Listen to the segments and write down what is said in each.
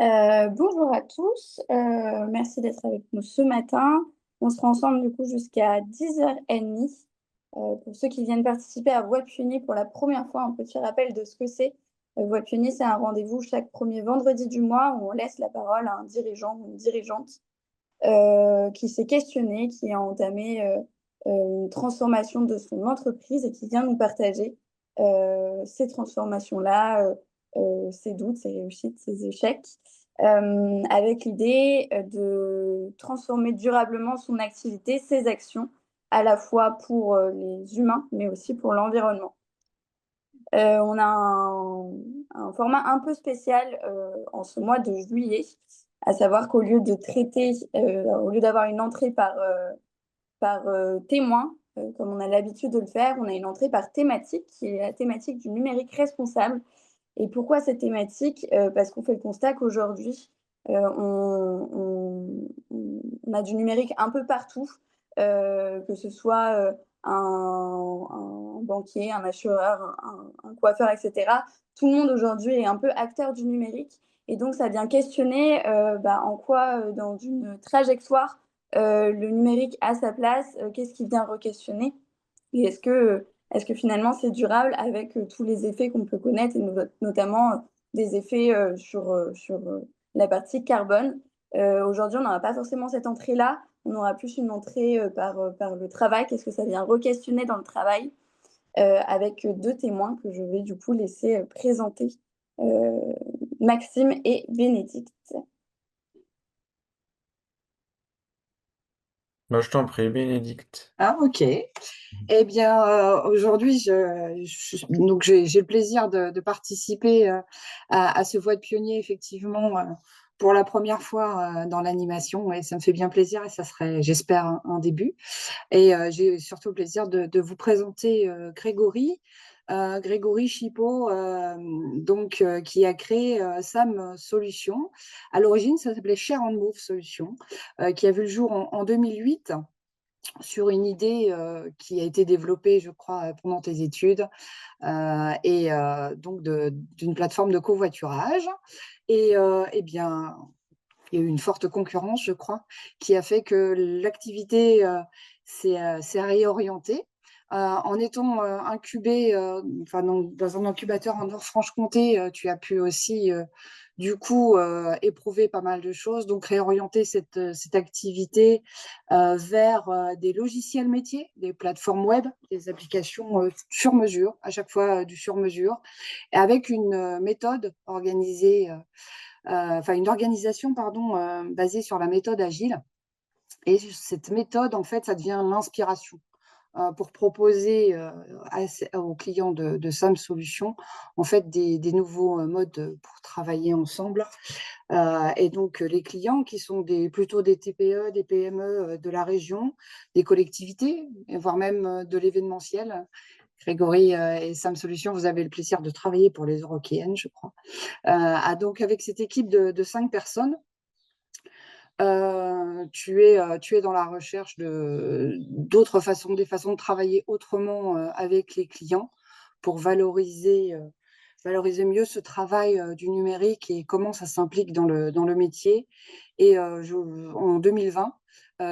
Bonjour à tous, merci d'être avec nous ce matin. On sera ensemble du coup jusqu'à 10h30. Pour ceux qui viennent participer à Voix Punie pour la première fois, un petit rappel de ce que c'est. Voix Punie, c'est un rendez-vous chaque premier vendredi du mois où on laisse la parole à un dirigeant ou une dirigeante qui s'est questionné, qui a entamé une transformation de son entreprise et qui vient nous partager ces transformations-là, ses doutes, ses réussites, ses échecs, avec l'idée de transformer durablement son activité, ses actions, à la fois pour les humains, mais aussi pour l'environnement. On a un format un peu spécial en ce mois de juillet, à savoir qu'au lieu de traiter, au lieu d'avoir une entrée par témoin, comme on a l'habitude de le faire, on a une entrée par thématique, qui est la thématique du numérique responsable. Et pourquoi cette thématique? Parce qu'on fait le constat qu'aujourd'hui, on a du numérique un peu partout, que ce soit un banquier, un assureur, un coiffeur, etc. Tout le monde aujourd'hui est un peu acteur du numérique. Et donc, ça vient questionner en quoi, dans une trajectoire, le numérique a sa place, qu'est-ce qui vient re-questionner et est-ce que finalement c'est durable avec tous les effets qu'on peut connaître, et notamment des effets sur la partie carbone. Aujourd'hui, on n'aura pas forcément cette entrée-là, on aura plus une entrée par le travail, qu'est-ce que ça vient re-questionner dans le travail, avec deux témoins que je vais du coup laisser présenter, euh, Maxime et Bénédicte. Bah, je t'en prie, Bénédicte. Ah, ok. Eh bien, aujourd'hui, donc j'ai le plaisir de participer à ce Voix de pionnier, effectivement, pour la première fois dans l'animation. Et ça me fait bien plaisir et ça serait, j'espère, un début. Et j'ai surtout le plaisir de vous présenter Grégory. Grégory Chipot, qui a créé SAM Solutions. À l'origine, ça s'appelait Share and Move Solutions, qui a vu le jour en 2008 sur une idée qui a été développée, je crois, pendant tes études, donc d'une plateforme de covoiturage. Et eh bien, il y a eu une forte concurrence, je crois, qui a fait que l'activité s'est réorientée. En étant incubé, dans un incubateur en Nord-Franche-Comté, tu as pu aussi, du coup, éprouver pas mal de choses, donc réorienter cette activité vers des logiciels métiers, des plateformes web, des applications sur mesure, à chaque fois du sur mesure, et avec une méthode organisée. Une organisation, pardon, basée sur la méthode agile. Et cette méthode, en fait, ça devient l'inspiration pour proposer aux clients de SAM Solutions, en fait, des nouveaux modes pour travailler ensemble. Et donc, les clients qui sont plutôt des TPE, des PME de la région, des collectivités, voire même de l'événementiel. Grégory et SAM Solutions, vous avez le plaisir de travailler pour les Eurockéennes, je crois. Donc, avec cette équipe de 5 personnes, tu es dans la recherche d'autres façons, des façons de travailler autrement avec les clients pour valoriser mieux ce travail du numérique et comment ça s'implique dans le métier. Et en 2020,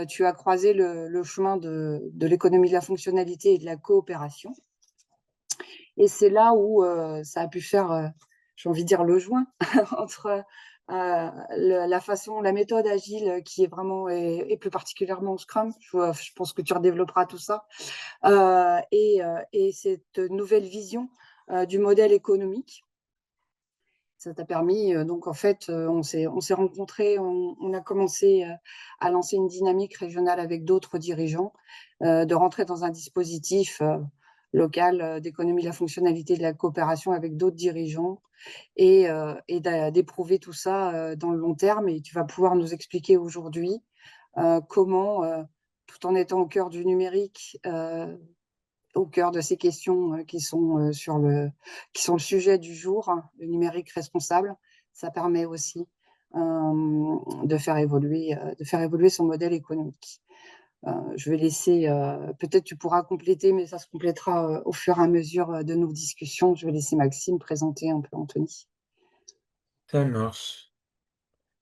tu as croisé le chemin de l'économie de la fonctionnalité et de la coopération. Et c'est là où ça a pu faire, j'ai envie de dire, le joint entre la méthode agile qui est vraiment, et plus particulièrement Scrum, je pense que tu redévelopperas tout ça, et cette nouvelle vision du modèle économique. Ça t'a permis, donc en fait, on s'est rencontrés, on a commencé à lancer une dynamique régionale avec d'autres dirigeants, de rentrer dans un dispositif local d'économie de la fonctionnalité de la coopération avec d'autres dirigeants et d'éprouver tout ça dans le long terme. Et tu vas pouvoir nous expliquer aujourd'hui comment, tout en étant au cœur du numérique, au cœur de ces questions qui sont le sujet du jour, hein, le numérique responsable, ça permet aussi de faire évoluer son modèle économique. Je vais laisser, peut-être tu pourras compléter, mais ça se complétera au fur et à mesure de nos discussions. Je vais laisser Maxime présenter un peu Anthony. Ça marche.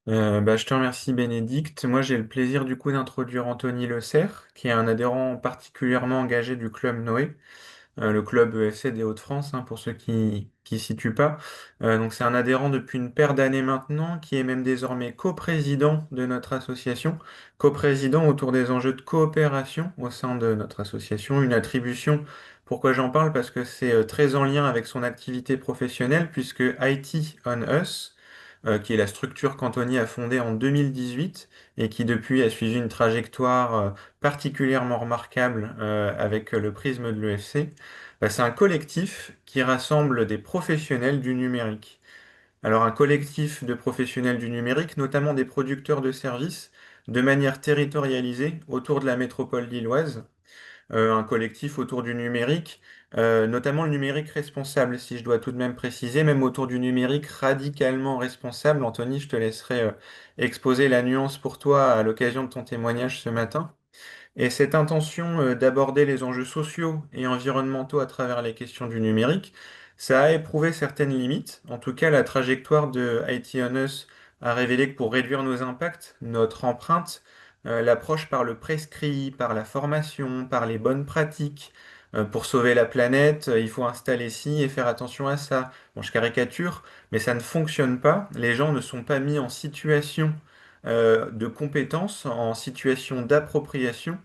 Je te remercie Bénédicte. Moi j'ai le plaisir du coup d'introduire Anthony Le Cerf, qui est un adhérent particulièrement engagé du Club Noé, le club EFC des Hauts-de-France, hein, pour ceux qui situent pas. Donc c'est un adhérent depuis une paire d'années maintenant, qui est même désormais coprésident de notre association, coprésident autour des enjeux de coopération au sein de notre association, une attribution. Pourquoi j'en parle? Parce que c'est très en lien avec son activité professionnelle, puisque IT on Us, qui est la structure qu'Anthony a fondée en 2018 et qui depuis a suivi une trajectoire particulièrement remarquable avec le prisme de l'EFC. C'est un collectif qui rassemble des professionnels du numérique. Alors un collectif de professionnels du numérique, notamment des producteurs de services, de manière territorialisée autour de la métropole lilloise, un collectif autour du numérique, notamment le numérique responsable, si je dois tout de même préciser, même autour du numérique radicalement responsable. Anthony, je te laisserai exposer la nuance pour toi à l'occasion de ton témoignage ce matin. Et cette intention d'aborder les enjeux sociaux et environnementaux à travers les questions du numérique, ça a éprouvé certaines limites. En tout cas, la trajectoire de IT on Us a révélé que pour réduire nos impacts, notre empreinte, l'approche par le prescrit, par la formation, par les bonnes pratiques, pour sauver la planète, il faut installer ci et faire attention à ça. Bon, je caricature, mais ça ne fonctionne pas. Les gens ne sont pas mis en situation de compétence, en situation d'appropriation.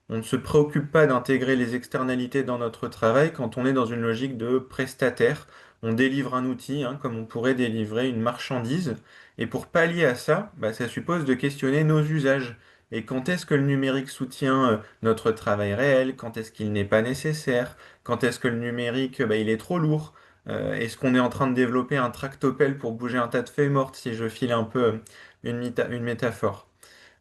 On ne se préoccupe pas d'intégrer les externalités dans notre travail quand on est dans une logique de prestataire. On délivre un outil, hein, comme on pourrait délivrer une marchandise. Et pour pallier à ça, ça suppose de questionner nos usages. Et quand est-ce que le numérique soutient notre travail réel? Quand est-ce qu'il n'est pas nécessaire? Quand est-ce que le numérique, il est trop lourd? Est-ce qu'on est en train de développer un tractopelle pour bouger un tas de feuilles mortes, si je file un peu une métaphore?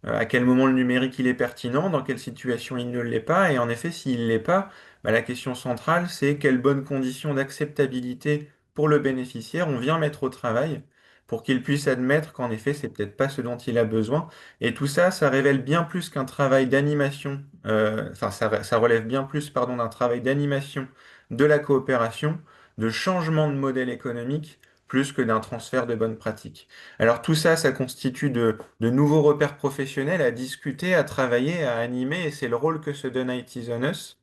À quel moment le numérique il est pertinent, dans quelle situation il ne l'est pas, et en effet, s'il ne l'est pas, la question centrale, c'est quelles bonnes conditions d'acceptabilité pour le bénéficiaire on vient mettre au travail pour qu'il puisse admettre qu'en effet, c'est peut-être pas ce dont il a besoin. Et tout ça, ça révèle bien plus qu'un travail d'animation, ça relève bien plus, pardon, d'un travail d'animation de la coopération, de changement de modèle économique, plus que d'un transfert de bonnes pratiques. Alors tout ça, ça constitue de nouveaux repères professionnels à discuter, à travailler, à animer, et c'est le rôle que se donne IT on Us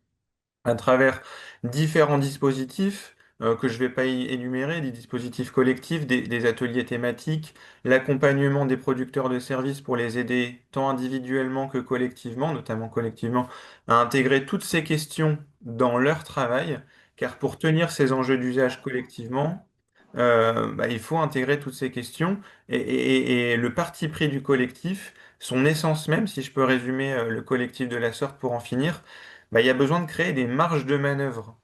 à travers différents dispositifs que je ne vais pas énumérer, des dispositifs collectifs, des ateliers thématiques, l'accompagnement des producteurs de services pour les aider tant individuellement que collectivement, notamment collectivement, à intégrer toutes ces questions dans leur travail, car pour tenir ces enjeux d'usage collectivement, il faut intégrer toutes ces questions et le parti pris du collectif, son essence même, si je peux résumer le collectif de la sorte pour en finir, il y a besoin de créer des marges de manœuvre.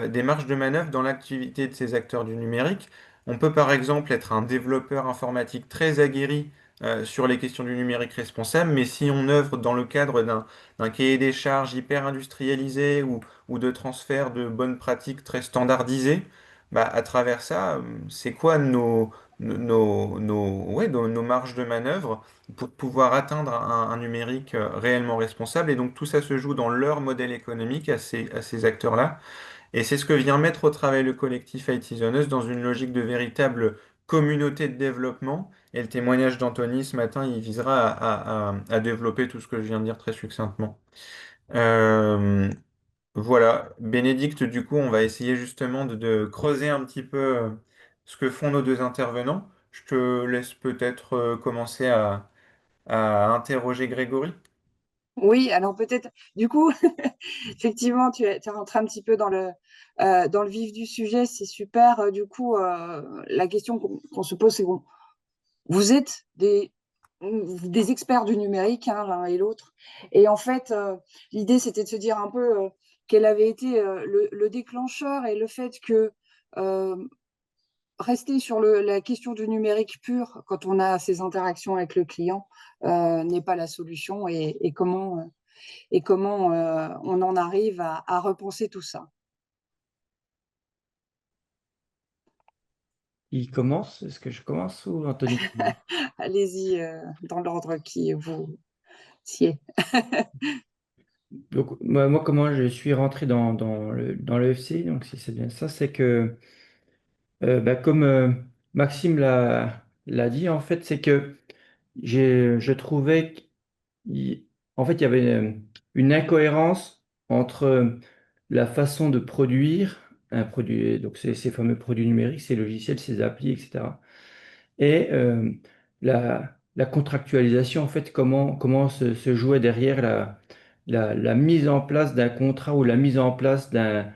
Des marges de manœuvre dans l'activité de ces acteurs du numérique. On peut par exemple être un développeur informatique très aguerri sur les questions du numérique responsable, mais si on œuvre dans le cadre d'un cahier des charges hyper industrialisé ou de transfert de bonnes pratiques très standardisées, à travers ça, c'est quoi nos marges de manœuvre pour pouvoir atteindre un numérique réellement responsable. Et donc tout ça se joue dans leur modèle économique à ces acteurs-là. Et c'est ce que vient mettre au travail le collectif IT Zoners dans une logique de véritable communauté de développement. Et le témoignage d'Anthony ce matin, il visera à développer tout ce que je viens de dire très succinctement. Euh, voilà, Bénédicte, du coup, on va essayer justement de creuser un petit peu ce que font nos deux intervenants. Je te laisse peut-être commencer à interroger Grégory. Oui, alors peut-être, du coup, effectivement, tu es rentré un petit peu dans le vif du sujet, c'est super. Du coup, la question qu'on se pose, c'est bon, vous êtes des experts du numérique, hein, l'un et l'autre. Et en fait, l'idée, c'était de se dire un peu quel avait été le déclencheur et le fait que euh, rester sur la question du numérique pur quand on a ces interactions avec le client n'est pas la solution et comment on en arrive à repenser tout ça. Il commence? Est-ce que je commence ou Anthony commence? Allez-y dans l'ordre qui vous sied. Donc, moi, comment je suis rentré dans le FC, donc si c'est bien ça, c'est que, comme Maxime l'a dit, en fait, c'est que je trouvais en fait, il y avait une incohérence entre la façon de produire un produit, donc ces fameux produits numériques, ces logiciels, ces applis, etc. Et la contractualisation, en fait, comment se jouait derrière la mise en place d'un contrat ou la mise en place d'un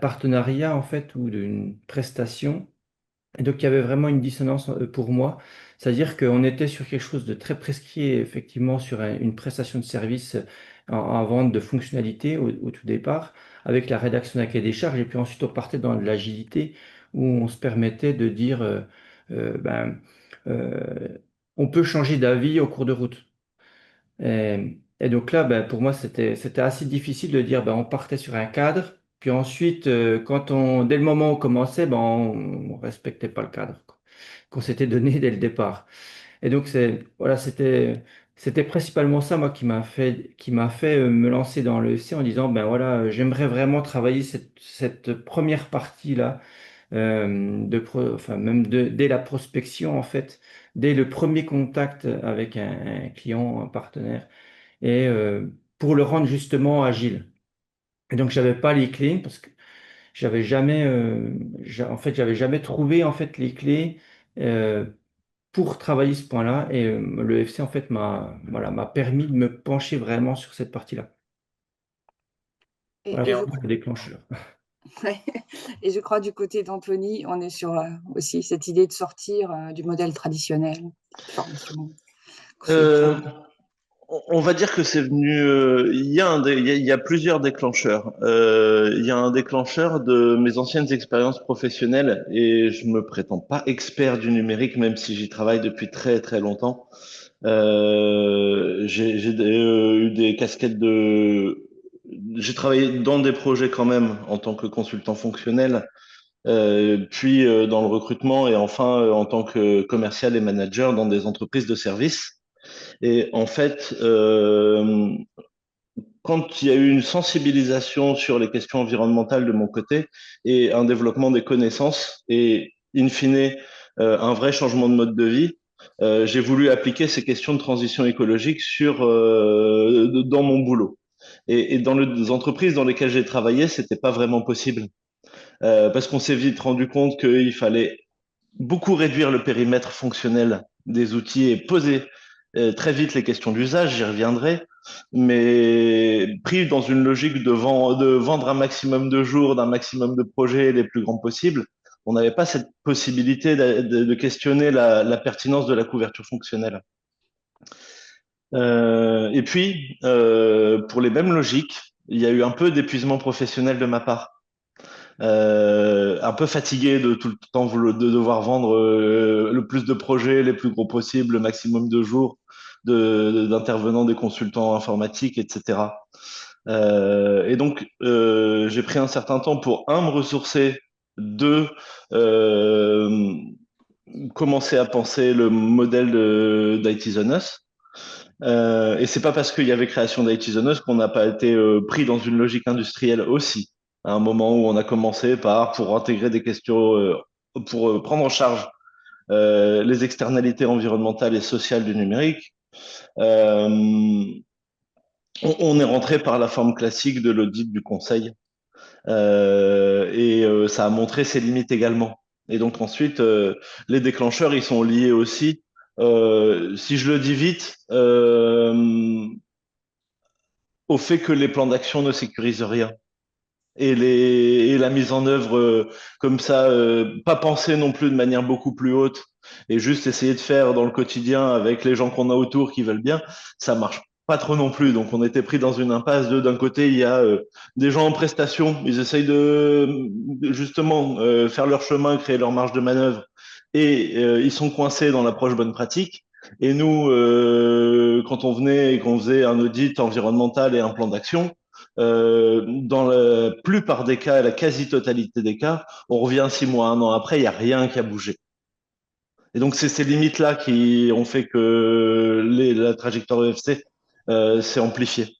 partenariat, en fait, ou d'une prestation. Et donc, il y avait vraiment une dissonance pour moi. C'est-à-dire qu'on était sur quelque chose de très prescrit, effectivement, sur une prestation de service en vente de fonctionnalités au tout départ, avec la rédaction d'un cahier des charges. Et puis ensuite, on partait dans de l'agilité, où on se permettait de dire, ben, euh, on peut changer d'avis au cours de route. Et donc là, ben, pour moi, c'était assez difficile de dire, ben, on partait sur un cadre, puis ensuite, dès le moment où on commençait, ben, on respectait pas le cadre quoi, qu'on s'était donné dès le départ. Et donc, voilà, c'était principalement ça, moi, qui m'a fait me lancer dans le C en disant, ben voilà, j'aimerais vraiment travailler cette première partie-là, enfin, même dès la prospection, en fait, dès le premier contact avec un client, un partenaire et pour le rendre justement agile. Et donc, j'avais pas les clés parce que j'avais jamais, en fait, j'avais jamais trouvé en fait les clés euh, pour travailler ce point-là. Et le FC en fait m'a permis de me pencher vraiment sur cette partie-là. Voilà Et, Et et en- je le déclencheur. Ouais. Et je crois du côté d'Anthony, on est sur aussi cette idée de sortir du modèle traditionnel de formation. Euh, on va dire que c'est venu. Il y a il y a plusieurs déclencheurs. Il y a un déclencheur de mes anciennes expériences professionnelles et je me prétends pas expert du numérique, même si j'y travaille depuis très très longtemps. J'ai eu des casquettes de. J'ai travaillé dans des projets quand même en tant que consultant fonctionnel, puis dans le recrutement et enfin en tant que commercial et manager dans des entreprises de services. Et en fait, quand il y a eu une sensibilisation sur les questions environnementales de mon côté et un développement des connaissances et in fine un vrai changement de mode de vie, j'ai voulu appliquer ces questions de transition écologique dans mon boulot. Et dans les entreprises dans lesquelles j'ai travaillé, c'était pas vraiment possible parce qu'on s'est vite rendu compte qu'il fallait beaucoup réduire le périmètre fonctionnel des outils et poser très vite les questions d'usage, j'y reviendrai, mais pris dans une logique de vendre un maximum de jours, d'un maximum de projets les plus grands possibles, on n'avait pas cette possibilité de questionner la pertinence de la couverture fonctionnelle. Et puis, pour les mêmes logiques, il y a eu un peu d'épuisement professionnel de ma part. Un peu fatigué de tout le temps de devoir vendre le plus de projets, les plus gros possibles, le maximum de jours d'intervenants, des consultants informatiques, etc. Et donc, j'ai pris un certain temps pour, un, me ressourcer, deux, euh, commencer à penser le modèle d'IT Zone Us. Et c'est pas parce qu'il y avait création d'IT Zone Us qu'on n'a pas été pris dans une logique industrielle aussi. À un moment où on a commencé pour intégrer des questions, pour prendre en charge les externalités environnementales et sociales du numérique, euh, on est rentré par la forme classique de l'audit du conseil. Ça a montré ses limites également. Et donc ensuite, les déclencheurs, ils sont liés aussi, si je le dis vite, au fait que les plans d'action ne sécurisent rien. Et la mise en œuvre comme ça, pas penser non plus de manière beaucoup plus haute et juste essayer de faire dans le quotidien avec les gens qu'on a autour qui veulent bien, ça marche pas trop non plus. Donc on était pris dans une impasse d'un côté, il y a des gens en prestation, ils essayent de justement faire leur chemin, créer leur marge de manœuvre et ils sont coincés dans l'approche bonne pratique. Et nous, quand on venait et qu'on faisait un audit environnemental et un plan d'action, dans la plupart des cas, la quasi-totalité des cas, on revient 6 mois, un an après, il n'y a rien qui a bougé. Et donc, c'est ces limites-là qui ont fait que la trajectoire EFC s'est amplifiée.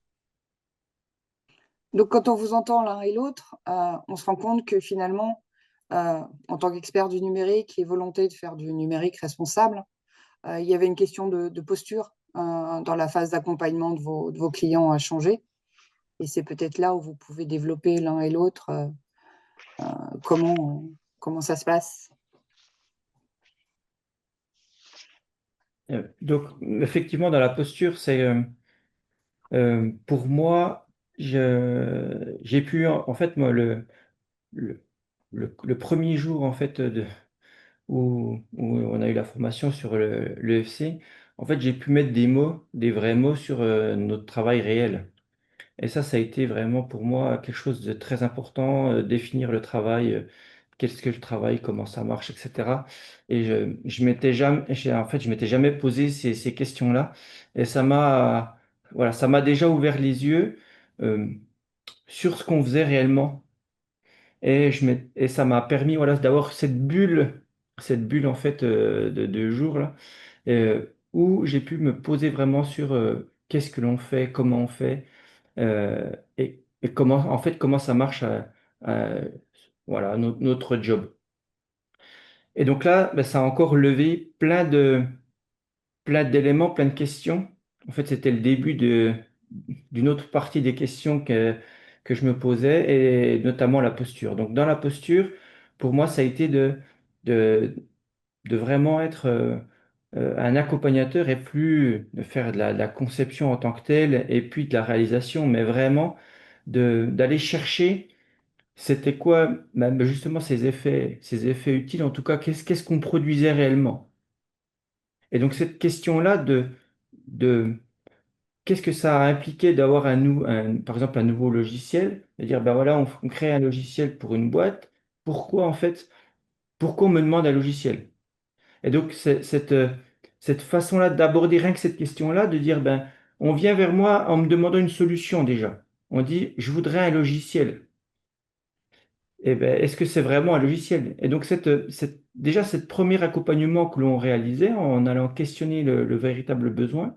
Donc, quand on vous entend l'un et l'autre, on se rend compte que finalement, en tant qu'expert du numérique et volonté de faire du numérique responsable, il y avait une question de posture dans la phase d'accompagnement de vos clients à changer. Et c'est peut-être là où vous pouvez développer l'un et l'autre comment ça se passe. Donc, effectivement, dans la posture, c'est pour moi, j'ai pu, en fait, moi, le, le premier jour, en fait, où on a eu la formation sur l'EFC, en fait, j'ai pu mettre des mots, des vrais mots sur notre travail réel. Et ça a été vraiment pour moi quelque chose de très important, définir le travail, qu'est-ce que le travail, comment ça marche, etc. Et je m'étais jamais, en fait, je m'étais jamais posé ces questions-là. Et voilà, ça m'a déjà ouvert les yeux euh, sur ce qu'on faisait réellement. Et ça m'a permis, voilà, d'avoir cette bulle en fait de jour là, où j'ai pu me poser vraiment sur qu'est-ce que l'on fait, comment on fait et comment, en fait, comment ça marche, voilà, notre job. Et donc là, ben, ça a encore levé plein d'éléments, plein de questions. En fait, c'était le début d'une autre partie des questions que je me posais, et notamment la posture. Donc, dans la posture, pour moi, ça a été de, de vraiment être un accompagnateur et plus de faire de la conception en tant que telle et puis de la réalisation, mais vraiment d'aller chercher c'était quoi justement ces effets utiles, en tout cas, qu'est-ce qu'on produisait réellement? Et donc cette question-là de qu'est-ce que ça a impliqué d'avoir par exemple un nouveau logiciel, de dire ben voilà, on crée un logiciel pour une boîte, pourquoi en fait, pourquoi on me demande un logiciel? Et donc, cette façon-là d'aborder rien que cette question-là, de dire, ben, on vient vers moi en me demandant une solution déjà. On dit, je voudrais un logiciel. Et ben, est-ce que c'est vraiment un logiciel? Et donc, déjà, cet premier accompagnement que l'on réalisait en allant questionner le véritable besoin,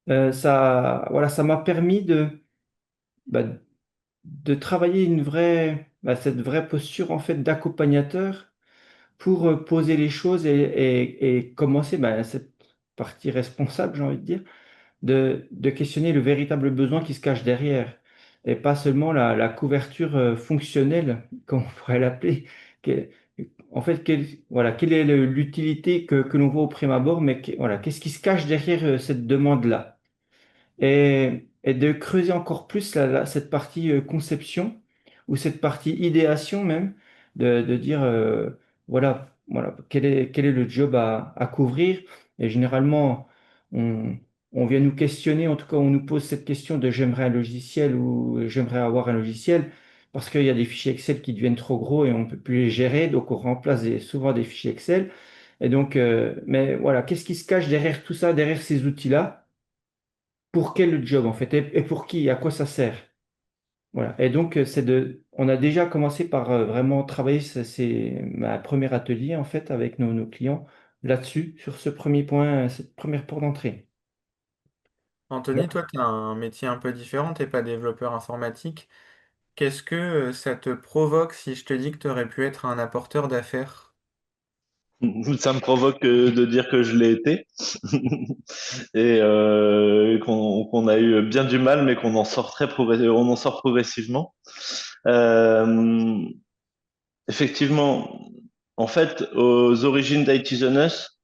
voilà, ça m'a permis bah, de travailler cette vraie posture en fait d'accompagnateur pour poser les choses et commencer cette partie responsable, j'ai envie de dire, de questionner le véritable besoin qui se cache derrière, et pas seulement la couverture fonctionnelle, comme on pourrait l'appeler. Que- En fait, voilà, quelle est l'utilité que l'on voit au prime abord, mais voilà, qu'est-ce qui se cache derrière cette demande-là? Et de creuser encore plus cette partie conception ou cette partie idéation même, de dire voilà, quel est le job à couvrir. Et généralement, on, on vient nous questionner, en tout cas, on nous pose cette question de j'aimerais un logiciel ou j'aimerais avoir un logiciel parce qu'il y a des fichiers Excel qui deviennent trop gros et on ne peut plus les gérer, donc on remplace souvent des fichiers Excel. Et donc, mais voilà, qu'est-ce qui se cache derrière tout ça, derrière ces outils-là? Pour quel job en fait et pour qui, à quoi ça sert. Voilà. Et donc, on a déjà commencé par vraiment travailler, c'est ma première atelier en fait avec nos clients là-dessus, sur ce premier point, cette première porte d'entrée. Anthony, toi, tu as un métier un peu différent, t'es pas développeur informatique. Qu'est-ce que ça te provoque si je te dis que tu aurais pu être un apporteur d'affaires? Ça me provoque de dire que je l'ai été et qu'on a eu bien du mal, mais qu'on en sort on en sort progressivement. Euh, Effectivement, en fait, aux origines d'IT The Us,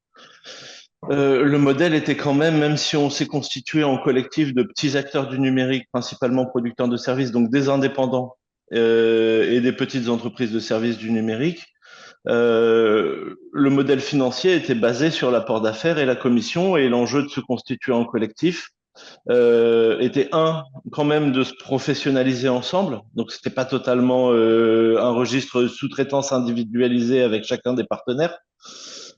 le modèle était quand même si on s'est constitué en collectif de petits acteurs du numérique, principalement producteurs de services, donc des indépendants et des petites entreprises de services du numérique, le modèle financier était basé sur l'apport d'affaires et la commission, et l'enjeu de se constituer en collectif était quand même de se professionnaliser ensemble. Donc c'était pas totalement un registre sous-traitance individualisé avec chacun des partenaires,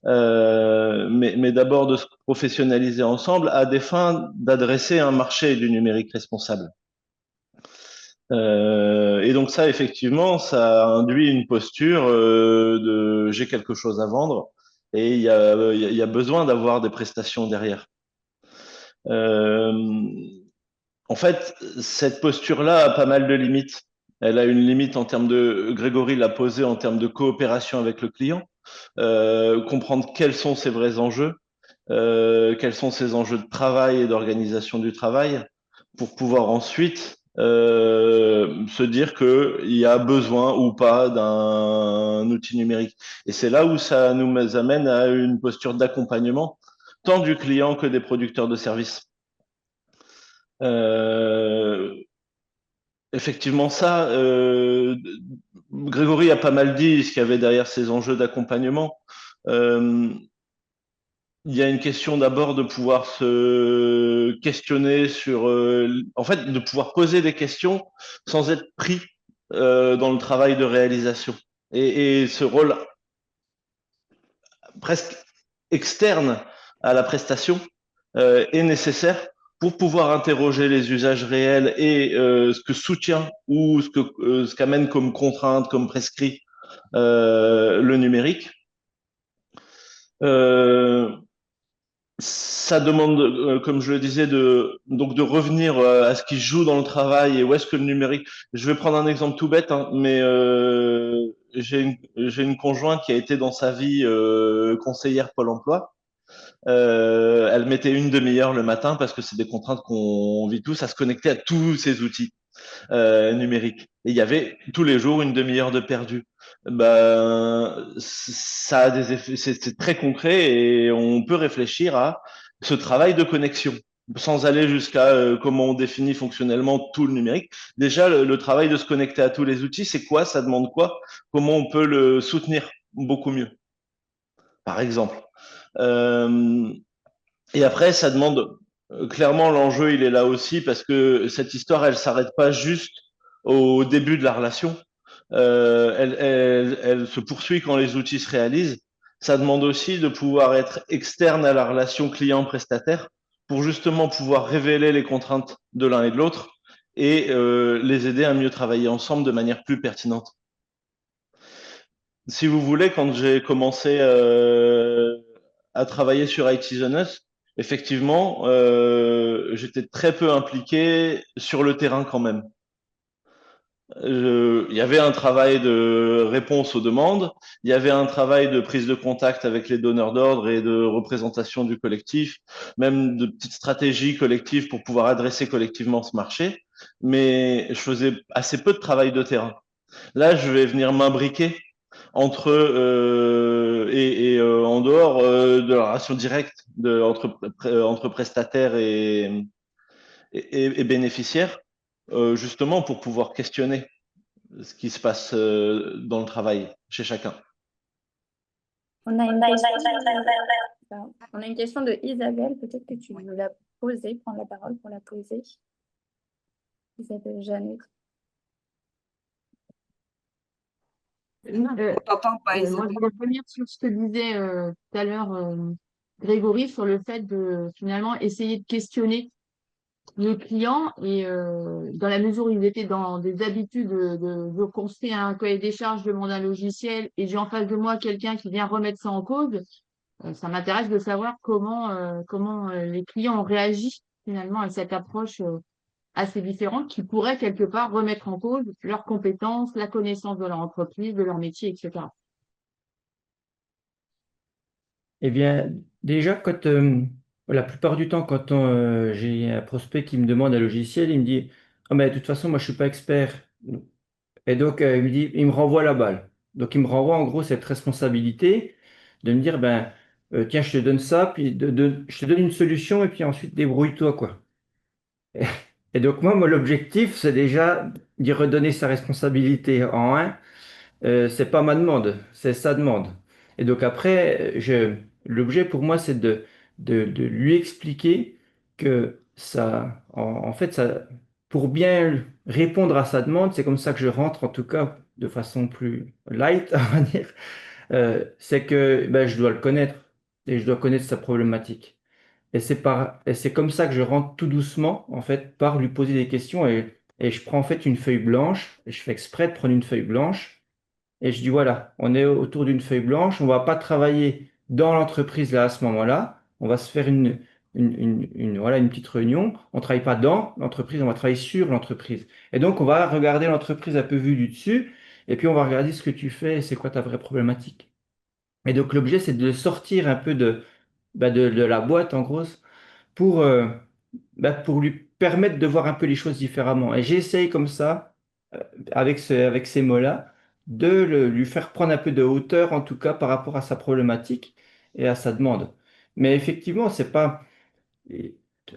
mais d'abord de se professionnaliser ensemble à des fins d'adresser un marché du numérique responsable. Et donc ça, effectivement, ça induit une posture de j'ai quelque chose à vendre, et il y a besoin d'avoir des prestations derrière. Euh, En fait, cette posture-là a pas mal de limites. Elle a une limite en termes Grégory l'a posée en termes de coopération avec le client. comprendre quels sont ses vrais enjeux, quels sont ses enjeux de travail et d'organisation du travail, pour pouvoir ensuite se dire qu'il y a besoin ou pas d'un outil numérique. Et c'est là où ça nous amène à une posture d'accompagnement, tant du client que des producteurs de services. Effectivement, ça, Grégory a pas mal dit ce qu'il y avait derrière ces enjeux d'accompagnement. Il y a une question d'abord de pouvoir se questionner sur, en fait, de pouvoir poser des questions sans être pris dans le travail de réalisation. Et ce rôle presque externe à la prestation est nécessaire pour pouvoir interroger les usages réels et ce que soutient ou ce qu'amène comme contrainte, comme prescrit le numérique. Ça demande, comme je le disais, donc de revenir à ce qui se joue dans le travail et où est-ce que le numérique. Je vais prendre un exemple tout bête, hein, mais j'ai une conjointe qui a été dans sa vie conseillère Pôle emploi. Elle mettait une demi-heure le matin parce que c'est des contraintes qu'on vit tous à se connecter à tous ces outils numériques. Et il y avait tous les jours une demi-heure de perdu. Ben, ça a des effets, c'est très concret et on peut réfléchir à ce travail de connexion sans aller jusqu'à comment on définit fonctionnellement tout le numérique. Déjà, le travail de se connecter à tous les outils, c'est quoi? Ça demande quoi? Comment on peut le soutenir beaucoup mieux, par exemple. Et après, ça demande clairement l'enjeu, il est là aussi parce que cette histoire, elle s'arrête pas juste au début de la relation. Elle se poursuit quand les outils se réalisent. Ça demande aussi de pouvoir être externe à la relation client-prestataire pour justement pouvoir révéler les contraintes de l'un et de l'autre et les aider à mieux travailler ensemble de manière plus pertinente. Si vous voulez, quand j'ai commencé à travailler sur IT Zone Us, effectivement, j'étais très peu impliqué sur le terrain quand même. Il y avait un travail de réponse aux demandes, il y avait un travail de prise de contact avec les donneurs d'ordre et de représentation du collectif, même de petites stratégies collectives pour pouvoir adresser collectivement ce marché, mais je faisais assez peu de travail de terrain. Là, je vais venir m'imbriquer entre en dehors de la relation directe entre prestataires et bénéficiaires, justement pour pouvoir questionner ce qui se passe dans le travail chez chacun. On a une question de Isabelle, peut-être que tu veux la poser, prendre la parole pour la poser. Isabelle Jeannet. On t'entend pas, Moi, je Isabelle. voulais revenir sur ce que disait tout à l'heure Grégory sur le fait de finalement essayer de questionner le client et dans la mesure où ils étaient dans des habitudes de construire un cahier des charges, de demander un logiciel et j'ai en face de moi quelqu'un qui vient remettre ça en cause, ça m'intéresse de savoir comment les clients ont réagi finalement à cette approche assez différentes qui pourraient quelque part remettre en cause leurs compétences, la connaissance de leur entreprise, de leur métier, etc. Eh bien, déjà, la plupart du temps, quand j'ai un prospect qui me demande un logiciel, il me dit, ah, mais de toute façon, moi, je suis pas expert. Et donc, il me renvoie la balle. Donc, il me renvoie en gros cette responsabilité de me dire, ben, tiens, je te donne ça, puis je te donne une solution, et puis ensuite, débrouille-toi, quoi. Et donc, moi, l'objectif, c'est déjà d'y redonner sa responsabilité en un. C'est pas ma demande, c'est sa demande. Et donc après, l'objet pour moi, c'est de lui expliquer que ça, en fait, ça, pour bien répondre à sa demande, c'est comme ça que je rentre, en tout cas, de façon plus light, on va dire, c'est que ben, je dois le connaître et je dois connaître sa problématique. Et c'est comme ça que je rentre tout doucement, en fait, par lui poser des questions et je prends en fait une feuille blanche et je fais exprès de prendre une feuille blanche et je dis, voilà, on est autour d'une feuille blanche, on va pas travailler dans l'entreprise là à ce moment-là, on va se faire voilà, une petite réunion, on travaille pas dans l'entreprise, on va travailler sur l'entreprise. Et donc, on va regarder l'entreprise un peu vue du dessus, et puis on va regarder ce que tu fais, et c'est quoi ta vraie problématique. Et donc l'objet, c'est de le sortir un peu de la boîte, en gros, pour, pour lui permettre de voir un peu les choses différemment. Et j'essaye comme ça, avec ces mots-là, lui faire prendre un peu de hauteur, en tout cas par rapport à sa problématique et à sa demande. Mais effectivement, c'est pas. et-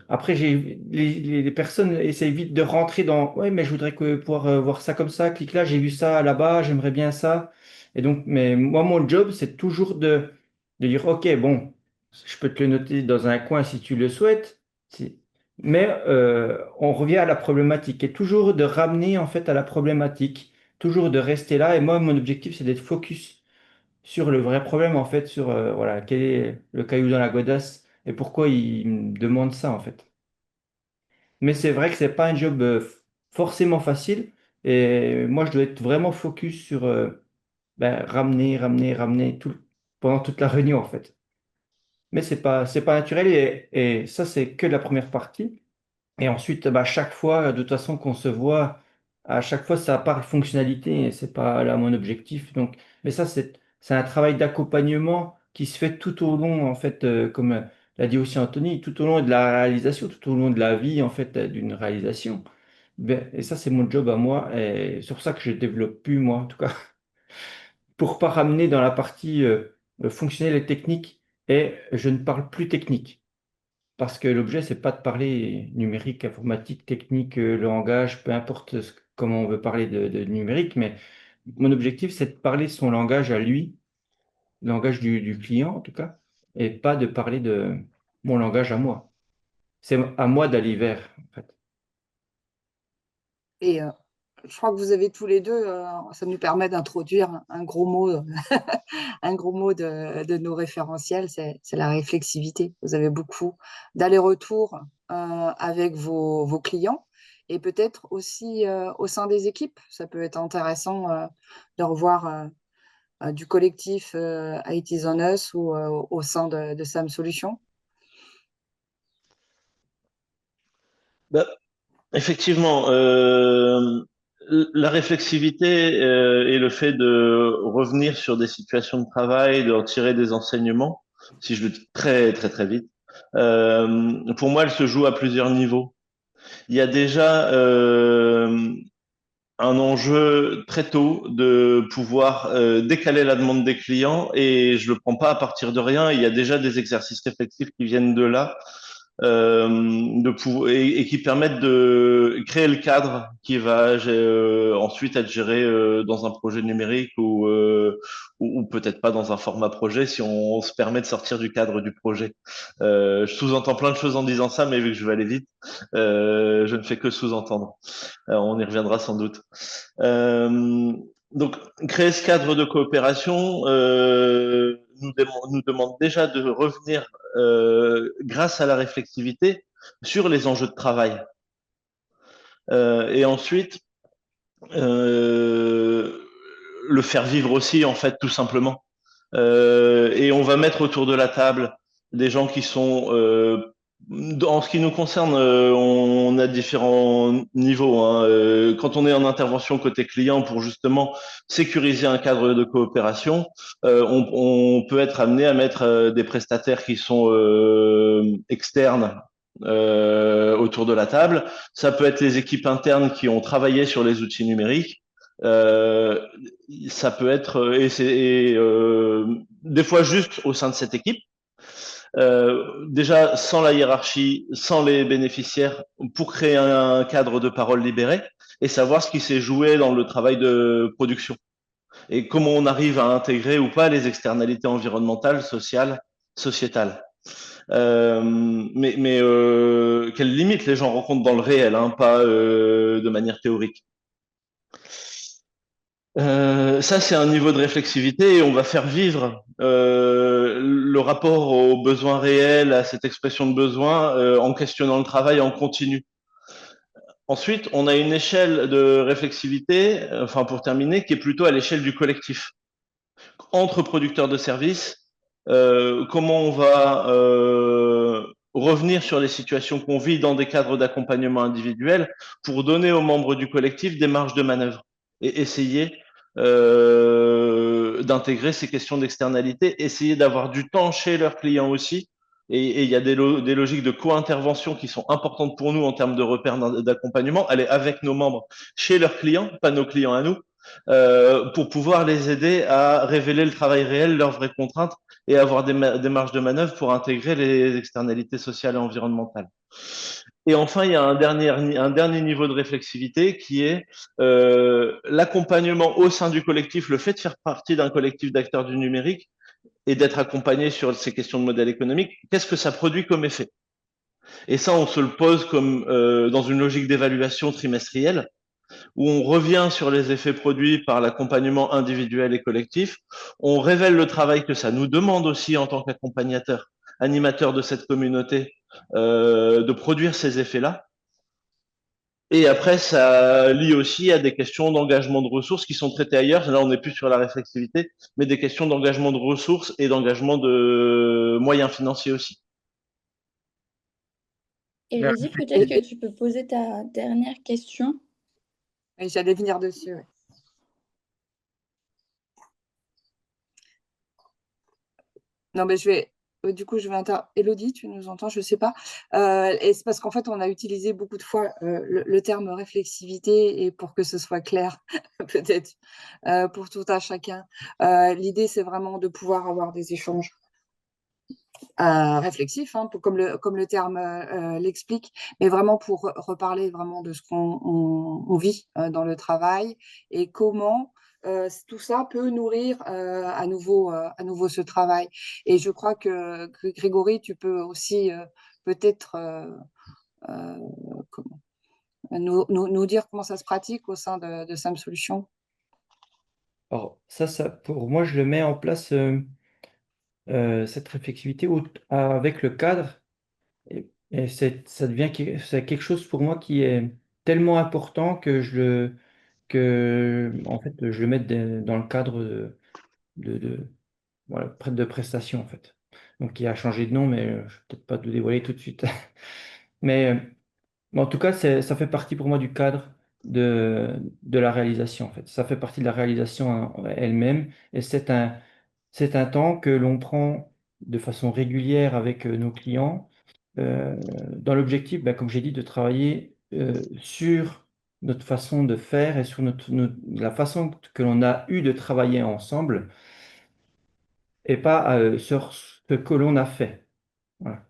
Après, les personnes essayent vite de rentrer dans. Ouais, mais je voudrais pouvoir voir ça comme ça. Clique là, j'ai vu ça là-bas, j'aimerais bien ça. Et donc, mais moi, mon job, c'est toujours de dire, OK, bon, je peux te le noter dans un coin si tu le souhaites. Mais on revient à la problématique et toujours de ramener en fait à la problématique, toujours de rester là. Et moi, mon objectif, c'est d'être focus sur le vrai problème en fait, sur voilà, quel est le caillou dans la godasse et pourquoi il me demande ça en fait. Mais c'est vrai que c'est pas un job forcément facile et moi, je dois être vraiment focus sur ramener pendant toute la réunion en fait. Mais c'est pas naturel et ça, c'est que la première partie. Et ensuite, chaque fois, de toute façon, qu'on se voit, à chaque fois, ça part fonctionnalité, et c'est pas là mon objectif. Donc, mais ça, c'est un travail d'accompagnement qui se fait tout au long, en fait, comme l'a dit aussi Anthony, tout au long de la réalisation, tout au long de la vie, en fait, d'une réalisation. Et ça, c'est mon job à moi, et c'est pour ça que je développe plus, moi, en tout cas, pour pas ramener dans la partie fonctionnelle et technique, et je ne parle plus technique. Parce que l'objet, c'est pas de parler numérique, informatique, technique, langage, peu importe comment on veut parler de numérique, mais mon objectif, c'est de parler son langage à lui, le langage du client en tout cas, et pas de parler de mon langage à moi. C'est à moi d'aller vers, en fait. Et je crois que vous avez tous les deux, ça nous permet d'introduire un gros mot, un gros mot de nos référentiels, c'est la réflexivité. Vous avez beaucoup d'allers-retours avec vos clients et peut-être aussi au sein des équipes. Ça peut être intéressant de revoir du collectif IT on Us ou au sein de SAM Solutions. Bah, effectivement, la réflexivité et le fait de revenir sur des situations de travail, de en tirer des enseignements, si je le dis très très très vite, pour moi, elle se joue à plusieurs niveaux. Il y a déjà un enjeu très tôt de pouvoir décaler la demande des clients et je le prends pas à partir de rien. Il y a déjà des exercices réflexifs qui viennent de là et qui permettent de créer le cadre qui va ensuite être géré dans un projet numérique ou peut-être pas dans un format projet si on se permet de sortir du cadre du projet. Je sous-entends plein de choses en disant ça, mais vu que je vais aller vite, je ne fais que sous-entendre. On y reviendra sans doute. Euh, donc, créer ce cadre de coopération nous demande déjà de revenir, grâce à la réflexivité, sur les enjeux de travail. Et ensuite, le faire vivre aussi, en fait, tout simplement. Et on va mettre autour de la table des gens qui sont en ce qui nous concerne, on a différents niveaux, hein. Quand on est en intervention côté client pour justement sécuriser un cadre de coopération, on peut être amené à mettre des prestataires qui sont externes autour de la table. Ça peut être les équipes internes qui ont travaillé sur les outils numériques. Euh, Ça peut être des fois juste au sein de cette équipe. Déjà sans la hiérarchie, sans les bénéficiaires, pour créer un cadre de parole libéré et savoir ce qui s'est joué dans le travail de production et comment on arrive à intégrer ou pas les externalités environnementales, sociales, sociétales. Quelles limites les gens rencontrent dans le réel, hein, pas de manière théorique. Ça, c'est un niveau de réflexivité et on va faire vivre le rapport aux besoins réels, à cette expression de besoin, en questionnant le travail en continu. Ensuite, on a une échelle de réflexivité, enfin pour terminer, qui est plutôt à l'échelle du collectif. Entre producteurs de services, comment on va revenir sur les situations qu'on vit dans des cadres d'accompagnement individuel pour donner aux membres du collectif des marges de manœuvre et essayer d'intégrer ces questions d'externalité, essayer d'avoir du temps chez leurs clients aussi. Et il y a des logiques de co-intervention qui sont importantes pour nous en termes de repères d'accompagnement, aller avec nos membres chez leurs clients, pas nos clients à nous, pour pouvoir les aider à révéler le travail réel, leurs vraies contraintes et avoir des marges de manœuvre pour intégrer les externalités sociales et environnementales. Et enfin, il y a un dernier niveau de réflexivité qui est l'accompagnement au sein du collectif, le fait de faire partie d'un collectif d'acteurs du numérique et d'être accompagné sur ces questions de modèle économique. Qu'est-ce que ça produit comme effet? Et ça, on se le pose comme dans une logique d'évaluation trimestrielle, où on revient sur les effets produits par l'accompagnement individuel et collectif. On révèle le travail que ça nous demande aussi en tant qu'accompagnateur, animateur de cette communauté, de produire ces effets-là. Et après, ça lie aussi à des questions d'engagement de ressources qui sont traitées ailleurs. Là, on n'est plus sur la réflexivité, mais des questions d'engagement de ressources et d'engagement de moyens financiers aussi. Élodie, peut-être que tu peux poser ta dernière question. Et j'allais venir dessus. Ouais. Non, mais du coup, je vais Élodie, tu nous entends, je ne sais pas. Et c'est parce qu'en fait, on a utilisé beaucoup de fois le terme réflexivité et pour que ce soit clair, peut-être, pour tout un chacun. L'idée, c'est vraiment de pouvoir avoir des échanges réflexifs, hein, comme le terme l'explique, mais vraiment pour reparler vraiment de ce qu'on vit dans le travail et comment tout ça peut nourrir à nouveau ce travail. Et je crois que Grégory, tu peux aussi peut-être nous dire comment ça se pratique au sein de SAM Solutions. Alors, ça, pour moi, je le mets en place, cette réflexivité avec le cadre. Et ça devient c'est quelque chose pour moi qui est tellement important que en fait, je le mets dans le cadre voilà, de prestations, en fait. Donc, il a changé de nom, mais je ne vais peut-être pas le dévoiler tout de suite. Mais en tout cas, ça fait partie pour moi du cadre de la réalisation, en fait. Ça fait partie de la réalisation elle-même. Et c'est un temps que l'on prend de façon régulière avec nos clients, dans l'objectif, comme j'ai dit, de travailler sur notre façon de faire et sur la façon que l'on a eu de travailler ensemble et pas sur ce que l'on a fait. Voilà.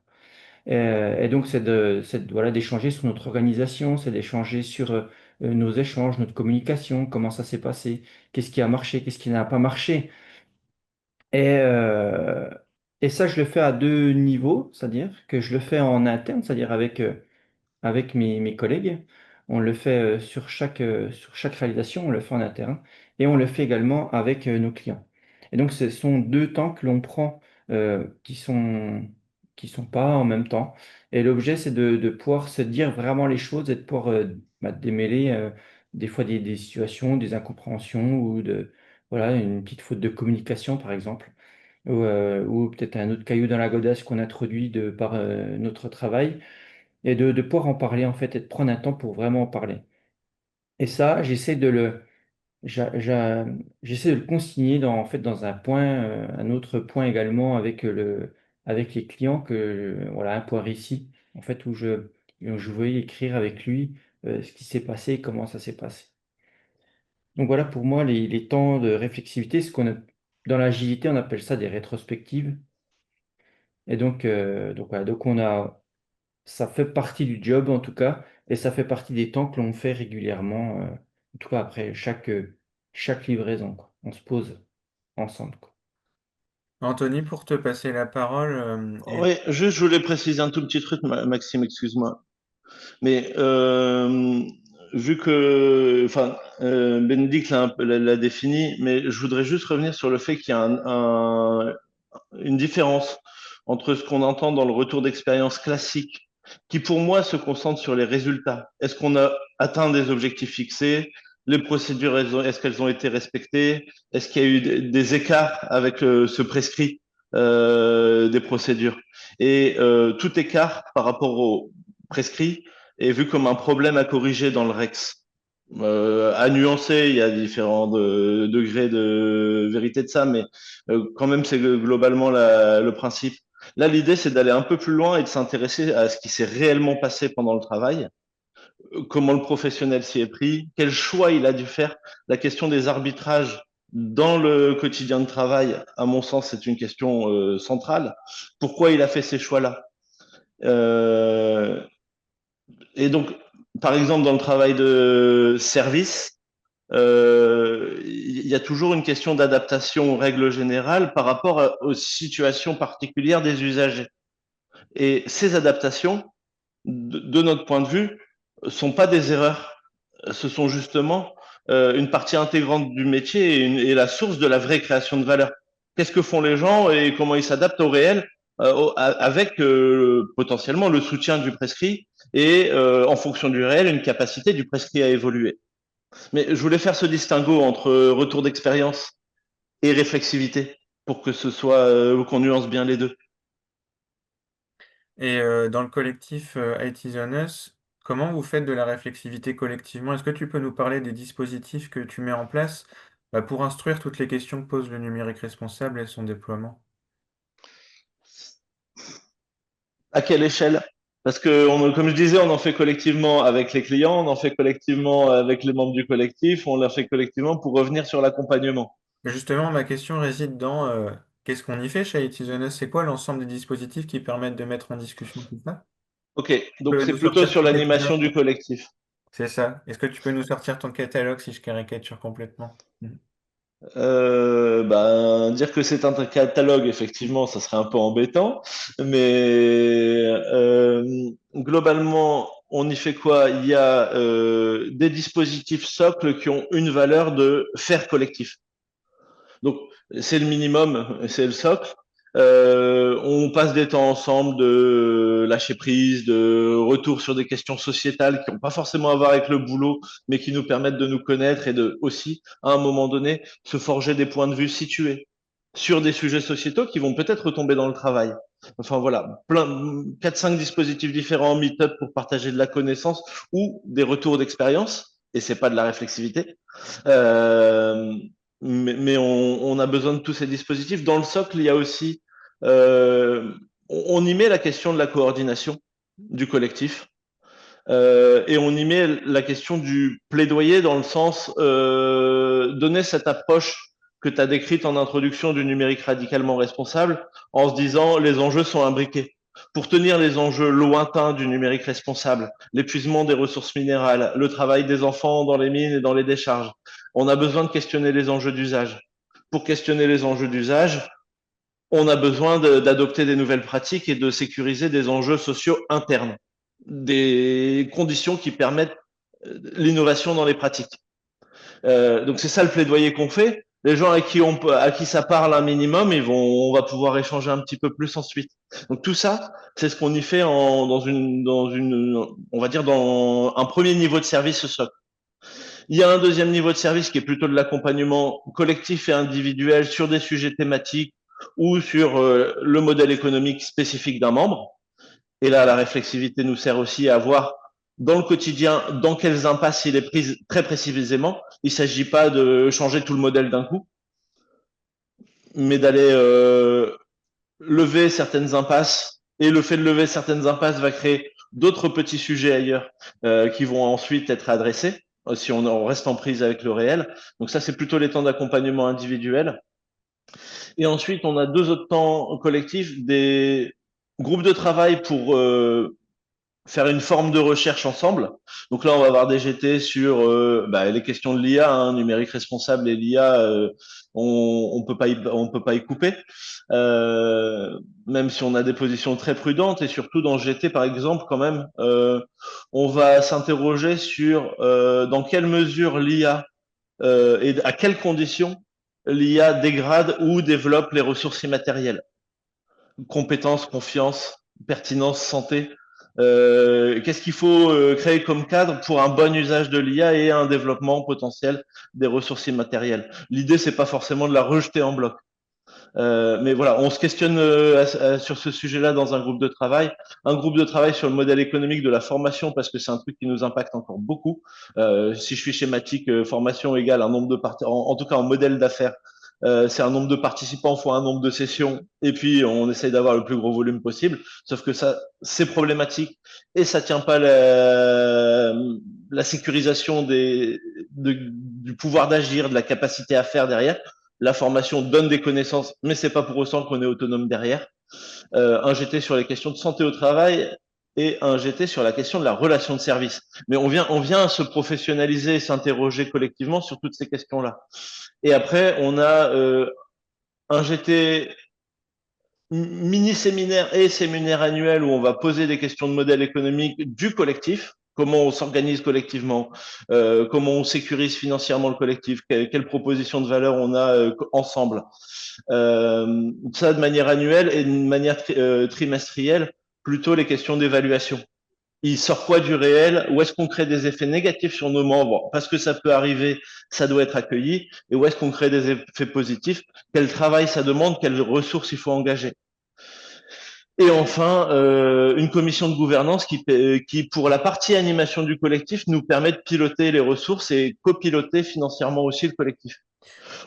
Et donc, voilà, d'échanger sur notre organisation, c'est d'échanger sur nos échanges, notre communication, comment ça s'est passé, qu'est-ce qui a marché, qu'est-ce qui n'a pas marché. Et ça, je le fais à deux niveaux, c'est-à-dire que je le fais en interne, c'est-à-dire avec mes collègues. On le fait sur chaque réalisation, on le fait en interne et on le fait également avec nos clients. Et donc, ce sont deux temps que l'on prend qui sont pas en même temps. Et l'objet, c'est de pouvoir se dire vraiment les choses et de pouvoir démêler des fois des situations, des incompréhensions ou voilà, une petite faute de communication, par exemple, ou peut-être un autre caillou dans la godasse qu'on introduit par notre travail et de pouvoir en parler en fait et de prendre un temps pour vraiment en parler. Et ça, j'essaie de le consigner en fait, dans un point, un autre point également avec les clients, voilà, un point récit, en fait, où je veux écrire avec lui ce qui s'est passé et comment ça s'est passé. Donc voilà pour moi les temps de réflexivité, dans l'agilité, on appelle ça des rétrospectives. Et donc voilà, ça fait partie du job en tout cas, et ça fait partie des temps que l'on fait régulièrement, en tout cas après chaque livraison, quoi. On se pose ensemble, quoi. Anthony, pour te passer la parole, Oui, juste, je voulais préciser un tout petit truc, Maxime, excuse-moi. Mais vu que, enfin, Bénédicte l'a défini, mais je voudrais juste revenir sur le fait qu'il y a une différence entre ce qu'on entend dans le retour d'expérience classique, qui pour moi se concentre sur les résultats. Est-ce qu'on a atteint des objectifs fixés? Les procédures, est-ce qu'elles ont été respectées? Est-ce qu'il y a eu des écarts avec ce prescrit des procédures? Et tout écart par rapport au prescrit est vu comme un problème à corriger dans le REX. À nuancer, il y a différents degrés de vérité de ça, mais quand même, c'est globalement le principe. Là, l'idée, c'est d'aller un peu plus loin et de s'intéresser à ce qui s'est réellement passé pendant le travail, comment le professionnel s'y est pris, quel choix il a dû faire. La question des arbitrages dans le quotidien de travail, à mon sens, c'est une question centrale. Pourquoi il a fait ces choix-là? Euh, et donc, par exemple, dans le travail de service, il y a toujours une question d'adaptation aux règles générales par rapport aux situations particulières des usagers. Et ces adaptations, de notre point de vue, sont pas des erreurs. Ce sont justement une partie intégrante du métier et la source de la vraie création de valeur. Qu'est-ce que font les gens et comment ils s'adaptent au réel avec potentiellement le soutien du prescrit et en fonction du réel, une capacité du prescrit à évoluer. Mais je voulais faire ce distinguo entre retour d'expérience et réflexivité pour que ce soit qu'on nuance bien les deux. Et dans le collectif IT Zone Us, comment vous faites de la réflexivité collectivement? Est-ce que tu peux nous parler des dispositifs que tu mets en place pour instruire toutes les questions que pose le numérique responsable et son déploiement? À quelle échelle? Parce que, comme je disais, on en fait collectivement avec les clients, on en fait collectivement avec les membres du collectif, on l'a fait collectivement pour revenir sur l'accompagnement. Justement, ma question réside dans qu'est-ce qu'on y fait chez IT Zone Us? C'est quoi l'ensemble des dispositifs qui permettent de mettre en discussion tout ça? Ok, Tu donc peux c'est nous plutôt sortir sur ton l'animation du catalogue? collectif. C'est ça. Est-ce que tu peux nous sortir ton catalogue si je caricature complètement? Dire que c'est un catalogue, effectivement, ça serait un peu embêtant, mais globalement, on y fait quoi? Il y a des dispositifs socles qui ont une valeur de faire collectif. Donc, c'est le minimum, c'est le socle. On passe des temps ensemble de lâcher prise, de retour sur des questions sociétales qui n'ont pas forcément à voir avec le boulot, mais qui nous permettent de nous connaître et de aussi, à un moment donné, se forger des points de vue situés sur des sujets sociétaux qui vont peut-être retomber dans le travail. Enfin voilà, plein, 4-5 dispositifs différents, meet-up pour partager de la connaissance ou des retours d'expérience, et c'est pas de la réflexivité. Euh, mais on a besoin de tous ces dispositifs. Dans le socle, il y a aussi, on y met la question de la coordination du collectif et on y met la question du plaidoyer dans le sens donner cette approche que tu as décrite en introduction du numérique radicalement responsable en se disant les enjeux sont imbriqués. Pour tenir les enjeux lointains du numérique responsable, l'épuisement des ressources minérales, le travail des enfants dans les mines et dans les décharges, on a besoin de questionner les enjeux d'usage. Pour questionner les enjeux d'usage, on a besoin d'adopter des nouvelles pratiques et de sécuriser des enjeux sociaux internes, des conditions qui permettent l'innovation dans les pratiques. Donc c'est ça le plaidoyer qu'on fait. Les gens à qui ça parle un minimum, on va pouvoir échanger un petit peu plus ensuite. Donc tout ça, c'est ce qu'on y fait on va dire dans un premier niveau de service socle. Il y a un deuxième niveau de service qui est plutôt de l'accompagnement collectif et individuel sur des sujets thématiques ou sur le modèle économique spécifique d'un membre. Et là, la réflexivité nous sert aussi à voir dans le quotidien dans quelles impasses il est pris très précisément. Il ne s'agit pas de changer tout le modèle d'un coup, mais d'aller lever certaines impasses. Et le fait de lever certaines impasses va créer d'autres petits sujets ailleurs qui vont ensuite être adressés si on reste en prise avec le réel. Donc ça, c'est plutôt les temps d'accompagnement individuel. Et ensuite, on a deux autres temps collectifs, des groupes de travail pour faire une forme de recherche ensemble. Donc là, on va avoir des GT sur les questions de l'IA, numérique responsable et l'IA, on peut pas y couper, même si on a des positions très prudentes et surtout dans GT par exemple quand même, on va s'interroger sur dans quelle mesure l'IA et à quelles conditions l'IA dégrade ou développe les ressources immatérielles, compétences, confiance, pertinence, santé. Qu'est-ce qu'il faut créer comme cadre pour un bon usage de l'IA et un développement potentiel des ressources immatérielles? L'idée, c'est pas forcément de la rejeter en bloc. Mais voilà, on se questionne sur ce sujet-là dans un groupe de travail. Un groupe de travail sur le modèle économique de la formation, parce que c'est un truc qui nous impacte encore beaucoup. Si je suis schématique, formation égale un nombre de participants, en tout cas en modèle d'affaires, c'est un nombre de participants fois un nombre de sessions, et puis on essaye d'avoir le plus gros volume possible. Sauf que ça, c'est problématique et ça tient pas la sécurisation du pouvoir d'agir, de la capacité à faire derrière. La formation donne des connaissances, mais c'est pas pour autant qu'on est autonome derrière. Un GT sur les questions de santé au travail et un GT sur la question de la relation de service. Mais on vient se professionnaliser et s'interroger collectivement sur toutes ces questions-là. Et après, on a un GT mini-séminaire et séminaire annuel où on va poser des questions de modèle économique du collectif. Comment on s'organise collectivement, comment on sécurise financièrement le collectif, quelles propositions de valeur on a ensemble. Ça de manière annuelle et de manière trimestrielle, plutôt les questions d'évaluation. Il sort quoi du réel? Où est-ce qu'on crée des effets négatifs sur nos membres? Parce que ça peut arriver, ça doit être accueilli. Et où est-ce qu'on crée des effets positifs? Quel travail ça demande? Quelles ressources il faut engager? Et enfin, une commission de gouvernance qui, pour la partie animation du collectif, nous permet de piloter les ressources et copiloter financièrement aussi le collectif.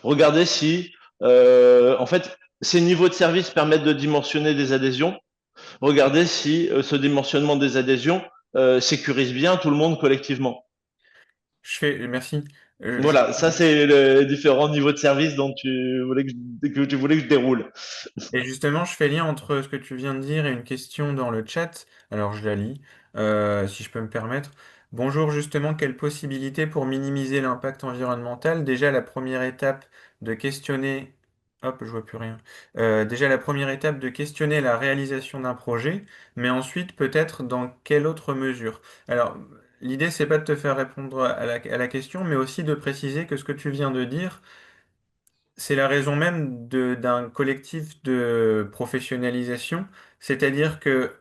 Regardez si, en fait, ces niveaux de service permettent de dimensionner des adhésions. Regardez si ce dimensionnement des adhésions sécurise bien tout le monde collectivement. Merci. Voilà, ça c'est les différents niveaux de service dont tu voulais que je déroule. Et justement, je fais lien entre ce que tu viens de dire et une question dans le chat. Alors, je la lis, si je peux me permettre. Bonjour, justement, quelles possibilités pour minimiser l'impact environnemental? Déjà, la première étape de questionner... Hop, je vois plus rien. Déjà, la première étape de questionner la réalisation d'un projet, mais ensuite, peut-être dans quelle autre mesure? Alors, l'idée, c'est pas de te faire répondre à la question, mais aussi de préciser que ce que tu viens de dire, c'est la raison même d'un collectif de professionnalisation, c'est-à-dire que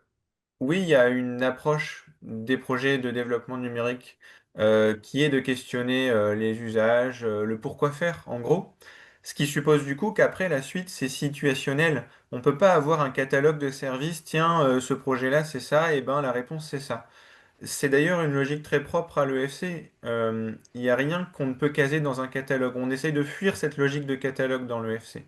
oui, il y a une approche des projets de développement numérique qui est de questionner les usages, le pourquoi faire, en gros. Ce qui suppose du coup qu'après la suite, c'est situationnel. On ne peut pas avoir un catalogue de services, tiens, ce projet-là, c'est ça, et ben la réponse, c'est ça. C'est d'ailleurs une logique très propre à l'EFC. Il n'y a rien qu'on ne peut caser dans un catalogue. On essaye de fuir cette logique de catalogue dans l'EFC.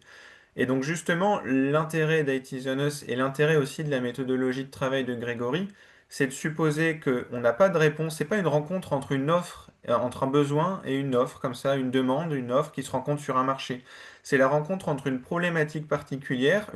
Et donc justement, l'intérêt d'IT Zone Us et l'intérêt aussi de la méthodologie de travail de Grégory, c'est de supposer qu'on n'a pas de réponse. C'est pas une rencontre entre une offre, entre un besoin et une offre, comme ça, une demande, une offre qui se rencontre sur un marché. C'est la rencontre entre une problématique particulière,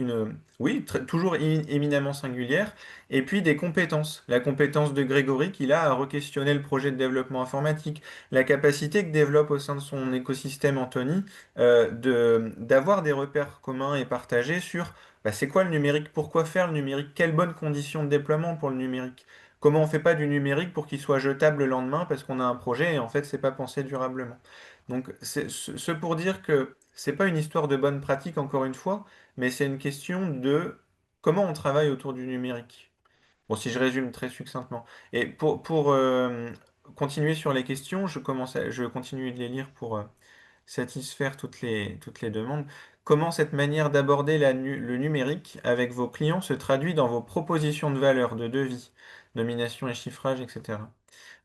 oui, toujours éminemment singulière, et puis des compétences. La compétence de Grégory qu'il a à re-questionner le projet de développement informatique, la capacité que développe au sein de son écosystème Anthony d'avoir des repères communs et partagés sur bah, c'est quoi le numérique, pourquoi faire le numérique, quelles bonnes conditions de déploiement pour le numérique, comment on fait pas du numérique pour qu'il soit jetable le lendemain parce qu'on a un projet et en fait c'est pas pensé durablement. Donc c'est ce pour dire que c'est pas une histoire de bonne pratique encore une fois, mais c'est une question de comment on travaille autour du numérique. Bon, si je résume très succinctement. Et pour continuer sur les questions, je continue de les lire pour satisfaire toutes les demandes. Comment cette manière d'aborder le numérique avec vos clients se traduit dans vos propositions de valeur, de devis, nomination et chiffrage, etc.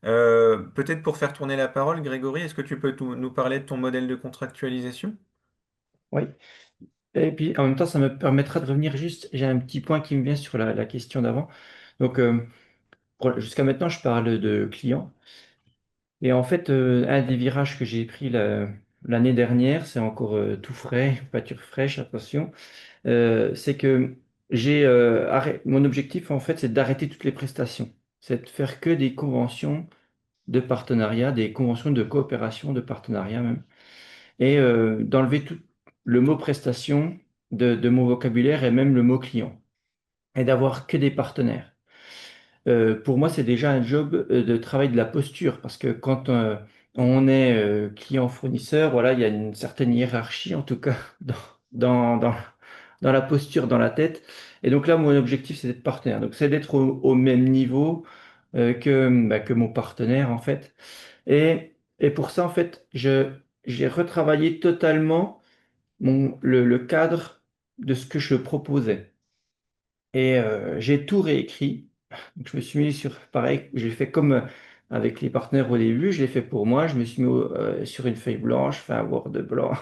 Peut-être pour faire tourner la parole, Grégory, est-ce que tu peux nous parler de ton modèle de contractualisation? Oui. Et puis en même temps, ça me permettra de revenir juste, j'ai un petit point qui me vient sur la question d'avant. Donc, jusqu'à maintenant, je parle de clients. Et en fait, un des virages que j'ai pris l'année dernière, c'est encore tout frais, pâture fraîche, attention, c'est que mon objectif, en fait, c'est d'arrêter toutes les prestations. C'est de faire que des conventions de partenariat, des conventions de coopération, de partenariat même, et d'enlever tout le mot prestation de mon vocabulaire et même le mot client, et d'avoir que des partenaires. Pour moi, c'est déjà un job de travail de la posture, parce que quand on est client-fournisseur, voilà, il y a une certaine hiérarchie, en tout cas, dans, dans, dans la posture, dans la tête. Et donc là, mon objectif, c'est d'être partenaire. Donc, c'est d'être au même niveau que mon partenaire, en fait. Et pour ça, en fait, j'ai retravaillé totalement le cadre de ce que je proposais. Et j'ai tout réécrit. Donc, je me suis mis sur, pareil, j'ai fait comme avec les partenaires au début, je l'ai fait pour moi. Je me suis mis sur une feuille blanche, enfin un Word blanc,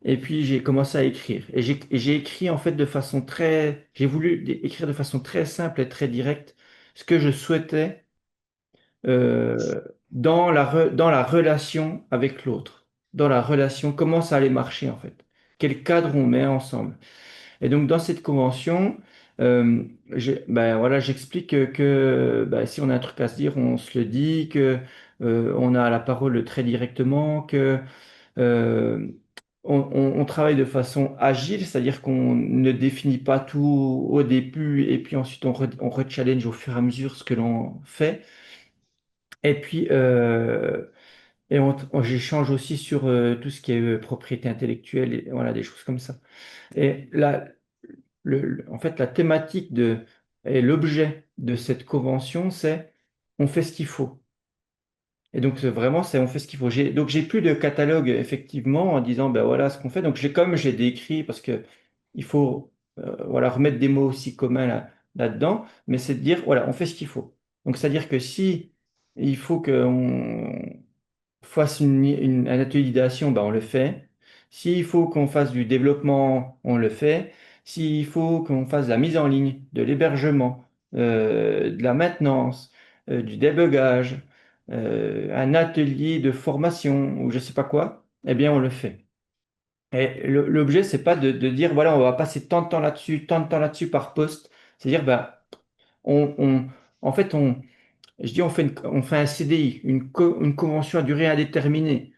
et puis j'ai commencé à écrire. Et j'ai écrit en fait de façon très, j'ai voulu écrire de façon très simple et très directe ce que je souhaitais dans la relation avec l'autre, dans la relation, comment ça allait marcher en fait, quel cadre on met ensemble. Et donc, dans cette convention, ben, voilà, j'explique que ben, si on a un truc à se dire, on se le dit, que on a la parole très directement, que euh, on travaille de façon agile, c'est-à-dire qu'on ne définit pas tout au début et puis ensuite on rechallenge au fur et à mesure ce que l'on fait. Et puis, j'échange aussi sur tout ce qui est propriété intellectuelle et voilà, des choses comme ça. Et là, en fait, la thématique et l'objet de cette convention, c'est on fait ce qu'il faut. Et donc, vraiment, c'est on fait ce qu'il faut. Donc, j'ai plus de catalogue, effectivement, en disant, ben voilà ce qu'on fait. Donc, j'ai décrit, parce que il faut voilà, remettre des mots aussi communs là-dedans, mais c'est de dire, voilà, on fait ce qu'il faut. Donc, c'est-à-dire que si il faut qu'on fasse un atelier d'idéation, ben on le fait. S'il faut qu'on fasse du développement, on le fait. S'il faut qu'on fasse de la mise en ligne, de l'hébergement, de la maintenance, du débugage, un atelier de formation ou je ne sais pas quoi, eh bien on le fait. Et l'objet, c'est pas de dire, voilà, on va passer tant de temps là-dessus, tant de temps là-dessus par poste. C'est-à-dire, ben, en fait, je dis on fait un CDI, une convention à durée indéterminée,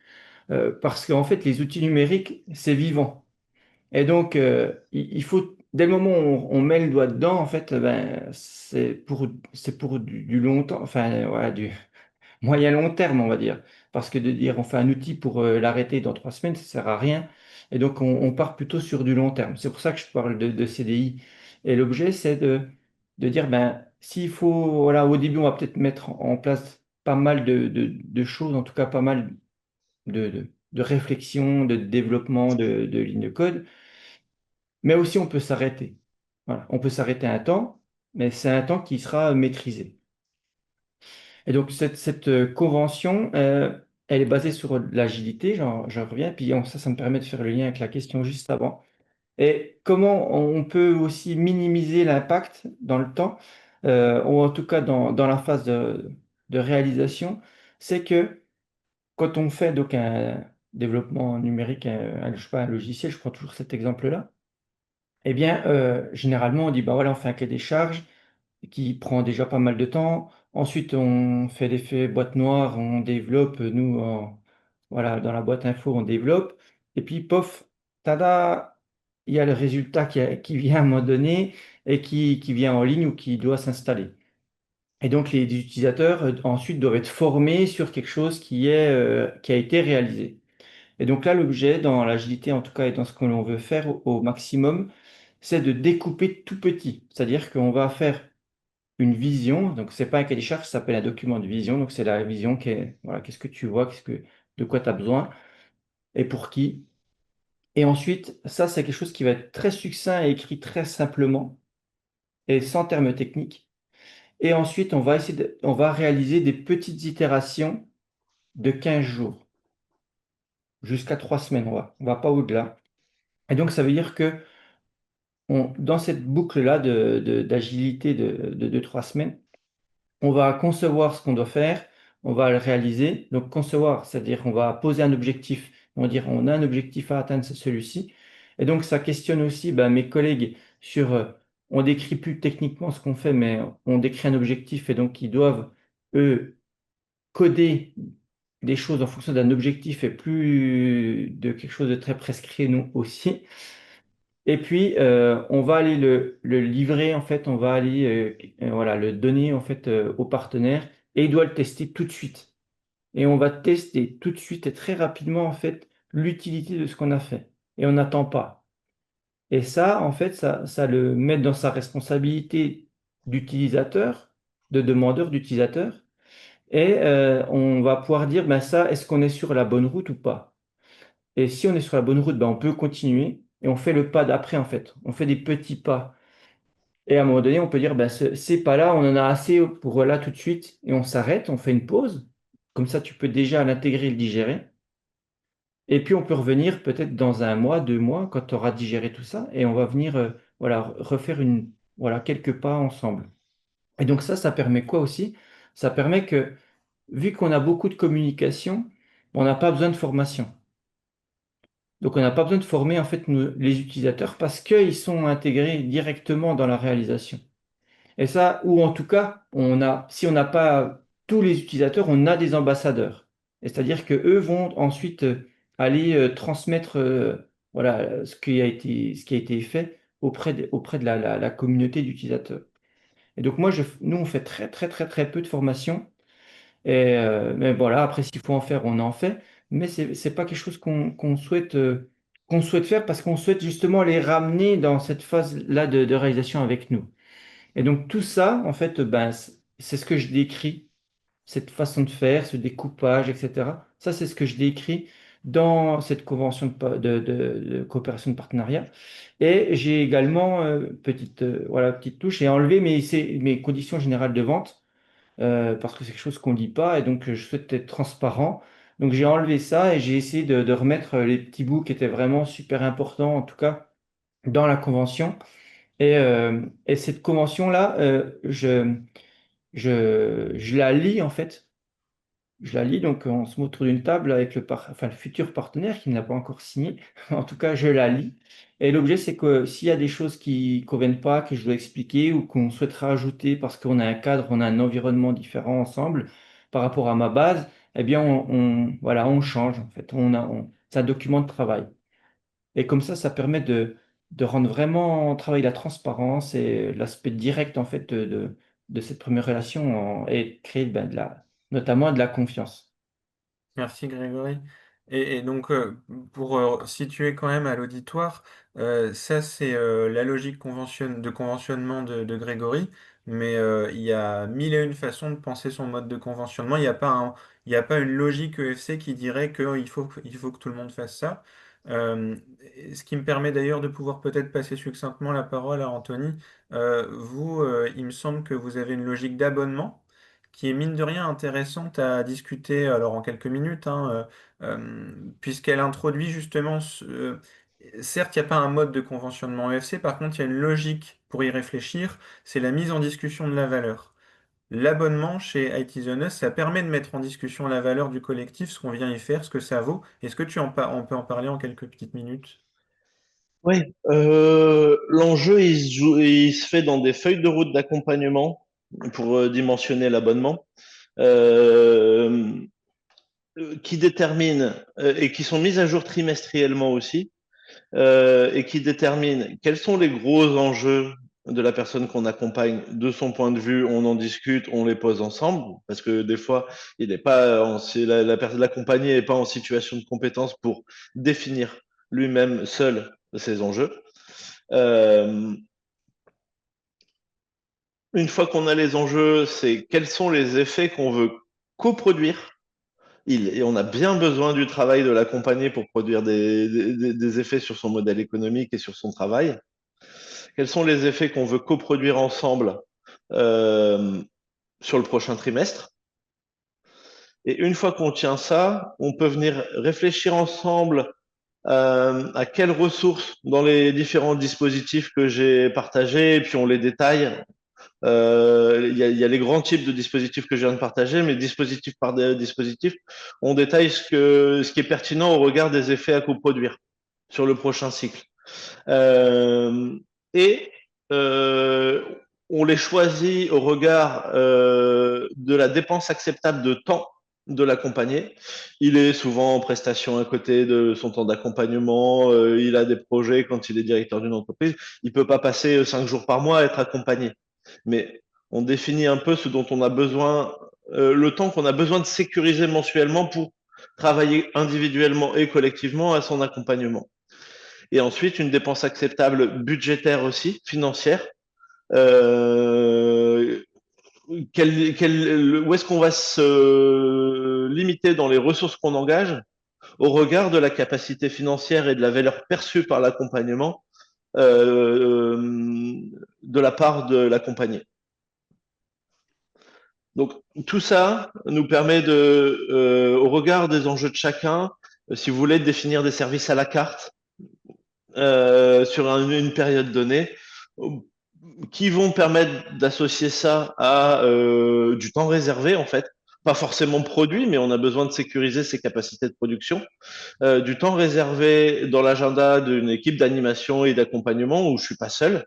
parce qu'en fait, les outils numériques, c'est vivant. Et donc, il faut, dès le moment où on met le doigt dedans, en fait, ben, c'est pour du long temps, enfin, voilà, du moyen long terme, on va dire. Parce que de dire on fait un outil pour l'arrêter dans 3 semaines, ça sert à rien. Et donc, on part plutôt sur du long terme. C'est pour ça que je parle de CDI. Et l'objet, c'est de dire, ben, s'il faut, voilà, au début, on va peut-être mettre en place pas mal de choses, en tout cas pas mal de réflexion, de développement de lignes de code. Mais aussi, on peut s'arrêter. Voilà. On peut s'arrêter un temps, mais c'est un temps qui sera maîtrisé. Et donc, cette convention, elle est basée sur l'agilité, j'en reviens, puis ça me permet de faire le lien avec la question juste avant. Et comment on peut aussi minimiser l'impact dans le temps, ou en tout cas dans la phase de réalisation, c'est que quand on fait donc un développement numérique, je sais pas, un logiciel, je prends toujours cet exemple-là, eh bien, généralement, on dit, bah voilà, on fait un cahier des charges, qui prend déjà pas mal de temps. Ensuite, on fait l'effet boîte noire, on développe, nous, voilà, dans la boîte info, on développe. Et puis, pof, tada, il y a le résultat qui vient à un moment donné et qui vient en ligne ou qui doit s'installer. Et donc, les utilisateurs, ensuite, doivent être formés sur quelque chose qui a été réalisé. Et donc là, l'objet, dans l'agilité en tout cas, et dans ce que l'on veut faire au maximum, c'est de découper tout petit. C'est-à-dire qu'on va faire une vision. Donc, c'est pas un cahier des charges, ça s'appelle un document de vision. Donc, c'est la vision qui est, voilà, qu'est-ce que tu vois, de quoi tu as besoin et pour qui. Et ensuite, ça, c'est quelque chose qui va être très succinct et écrit très simplement et sans termes techniques. Et ensuite, on va réaliser des petites itérations de 15 jours jusqu'à 3 semaines. On va pas au-delà. Et donc, ça veut dire que dans cette boucle-là d'agilité de 3 semaines, on va concevoir ce qu'on doit faire, on va le réaliser. Donc concevoir, c'est-à-dire on va poser un objectif, on va dire on a un objectif à atteindre, c'est celui-ci. Et donc ça questionne aussi mes collègues sur, on décrit plus techniquement ce qu'on fait, mais on décrit un objectif et donc ils doivent, eux, coder des choses en fonction d'un objectif et plus de quelque chose de très prescrit, nous aussi. Et puis, on va aller le livrer, en fait, on va aller voilà, le donner en fait, au partenaire et il doit le tester tout de suite. Et on va tester tout de suite et très rapidement, en fait, l'utilité de ce qu'on a fait. Et on n'attend pas. Et ça, en fait, ça le met dans sa responsabilité d'utilisateur, de demandeur d'utilisateur. Et on va pouvoir dire, ben ça, est-ce qu'on est sur la bonne route ou pas? Et si on est sur la bonne route, ben on peut continuer. et on fait le pas d'après, en fait. On fait des petits pas. Et à un moment donné, on peut dire, ben, ces pas-là, on en a assez pour là tout de suite, et on s'arrête, on fait une pause. Comme ça, tu peux déjà l'intégrer et le digérer. Et puis, on peut revenir peut-être dans 1 mois, 2 mois, quand tu auras digéré tout ça, et on va venir voilà, refaire voilà, quelques pas ensemble. Et donc ça permet quoi aussi? Ça permet que, vu qu'on a beaucoup de communication, on n'a pas besoin de formation. Donc, on n'a pas besoin de former en fait les utilisateurs parce qu'ils sont intégrés directement dans la réalisation. Et ça, ou en tout cas, si on n'a pas tous les utilisateurs, on a des ambassadeurs. Et c'est-à-dire que eux vont ensuite aller transmettre voilà, ce qui a été fait auprès de la communauté d'utilisateurs. Et donc moi, nous, on fait très, très, très, très peu de formation. Mais voilà, après, s'il faut en faire, on en fait. Mais c'est pas quelque chose qu'on souhaite faire parce qu'on souhaite justement les ramener dans cette phase-là de réalisation avec nous. Et donc tout ça, en fait, ben, c'est ce que je décris, cette façon de faire, ce découpage, etc. Ça, c'est ce que je décris dans cette convention de coopération de partenariat. Et j'ai également, voilà, petite touche, j'ai enlevé mes conditions générales de vente parce que c'est quelque chose qu'on ne lit pas et donc je souhaite être transparent. Donc j'ai enlevé ça et j'ai essayé de remettre les petits bouts qui étaient vraiment super importants, en tout cas, dans la convention. Et cette convention-là, je la lis en fait. Je la lis, donc on se met autour d'une table avec enfin, le futur partenaire qui ne l'a pas encore signé. En tout cas, je la lis. Et l'objet, c'est que s'il y a des choses qui ne conviennent pas, que je dois expliquer ou qu'on souhaiterait ajouter parce qu'on a un cadre, on a un environnement différent ensemble par rapport à ma base, eh bien, voilà, on change en fait. C'est un document de travail. Et comme ça permet de rendre vraiment travailler la transparence et l'aspect direct en fait de cette première relation et de créer ben, notamment de la confiance. Merci Grégory. Et donc, pour situer quand même à l'auditoire, ça c'est la logique de conventionnement de Grégory, mais il y a mille et une façons de penser son mode de conventionnement. Il y a pas une logique EFC qui dirait il faut que tout le monde fasse ça. Et ce qui me permet d'ailleurs de pouvoir peut-être passer succinctement la parole à Anthony. Vous, il me semble que vous avez une logique d'abonnement qui est mine de rien intéressante à discuter alors en quelques minutes, hein, puisqu'elle introduit justement certes, il n'y a pas un mode de conventionnement EFC, par contre, il y a une logique pour y réfléchir, c'est la mise en discussion de la valeur. L'abonnement chez IT Zone Us, ça permet de mettre en discussion la valeur du collectif, ce qu'on vient y faire, ce que ça vaut. Est-ce que on peut en parler en quelques petites minutes? Oui, l'enjeu, il se fait dans des feuilles de route d'accompagnement pour dimensionner l'abonnement, euh, qui déterminent et qui sont mises à jour trimestriellement aussi, et qui déterminent quels sont les gros enjeux de la personne qu'on accompagne de son point de vue. On en discute, on les pose ensemble, parce que des fois, il n'est pas la personne l'accompagné n'est pas en situation de compétence pour définir lui-même seul ces enjeux. Euh, une fois qu'on a les enjeux, c'est quels sont les effets qu'on veut coproduire. Et on a bien besoin du travail de l'accompagner pour produire des effets sur son modèle économique et sur son travail. Quels sont les effets qu'on veut coproduire ensemble euh, sur le prochain trimestre? Et une fois qu'on tient ça, on peut venir réfléchir ensemble à quelles ressources dans les différents dispositifs que j'ai partagés, et puis on les détaille. Il y a les grands types de dispositifs que je viens de partager, mais dispositif par dispositif, on détaille ce qui est pertinent au regard des effets à coproduire sur le prochain cycle. Euh, et euh, on les choisit au regard de la dépense acceptable de temps de l'accompagner. Il est souvent en prestation à côté de son temps d'accompagnement. Il a des projets quand il est directeur d'une entreprise. Il ne peut pas passer 5 jours par mois à être accompagné. Mais on définit un peu ce dont on a besoin, le temps qu'on a besoin de sécuriser mensuellement pour travailler individuellement et collectivement à son accompagnement. Et ensuite, une dépense acceptable budgétaire aussi, financière. Euh, où est-ce qu'on va se limiter dans les ressources qu'on engage au regard de la capacité financière et de la valeur perçue par l'accompagnement euh, de la part de l'accompagné. Donc tout ça nous permet au regard des enjeux de chacun, si vous voulez, de définir des services à la carte sur une période donnée, qui vont permettre d'associer ça à du temps réservé en fait, pas forcément produit, mais on a besoin de sécuriser ses capacités de production, du temps réservé dans l'agenda d'une équipe d'animation et d'accompagnement où je suis pas seul.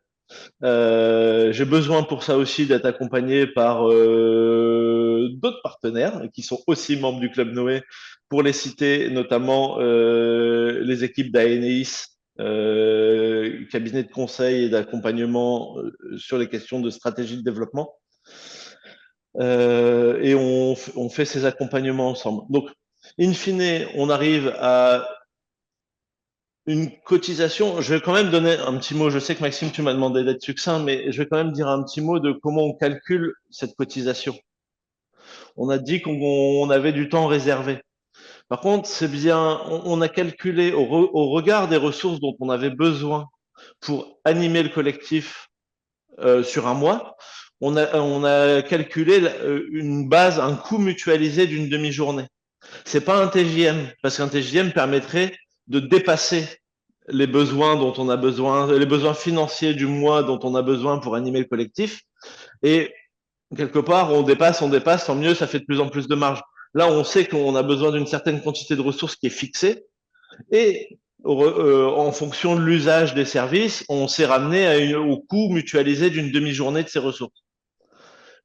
J'ai besoin pour ça aussi d'être accompagné par d'autres partenaires qui sont aussi membres du Club Noé, pour les citer notamment les équipes d'ANEIS, cabinet de conseil et d'accompagnement sur les questions de stratégie de développement. Et on fait ces accompagnements ensemble. Donc, in fine, on arrive à une cotisation. Je vais quand même donner un petit mot. Je sais que Maxime, tu m'as demandé d'être succinct, mais je vais quand même dire un petit mot de comment on calcule cette cotisation. On a dit qu'on avait du temps réservé. Par contre, c'est bien, on a calculé au regard des ressources dont on avait besoin pour animer le collectif sur un mois. On a calculé une base, un coût mutualisé d'une demi-journée. C'est pas un TJM, parce qu'un TJM permettrait de dépasser les besoins dont on a besoin, les besoins financiers du mois dont on a besoin pour animer le collectif. Et quelque part, on dépasse, tant mieux, ça fait de plus en plus de marge. Là, on sait qu'on a besoin d'une certaine quantité de ressources qui est fixée. Et en fonction de l'usage des services, on s'est ramené au coût mutualisé d'une demi-journée de ces ressources.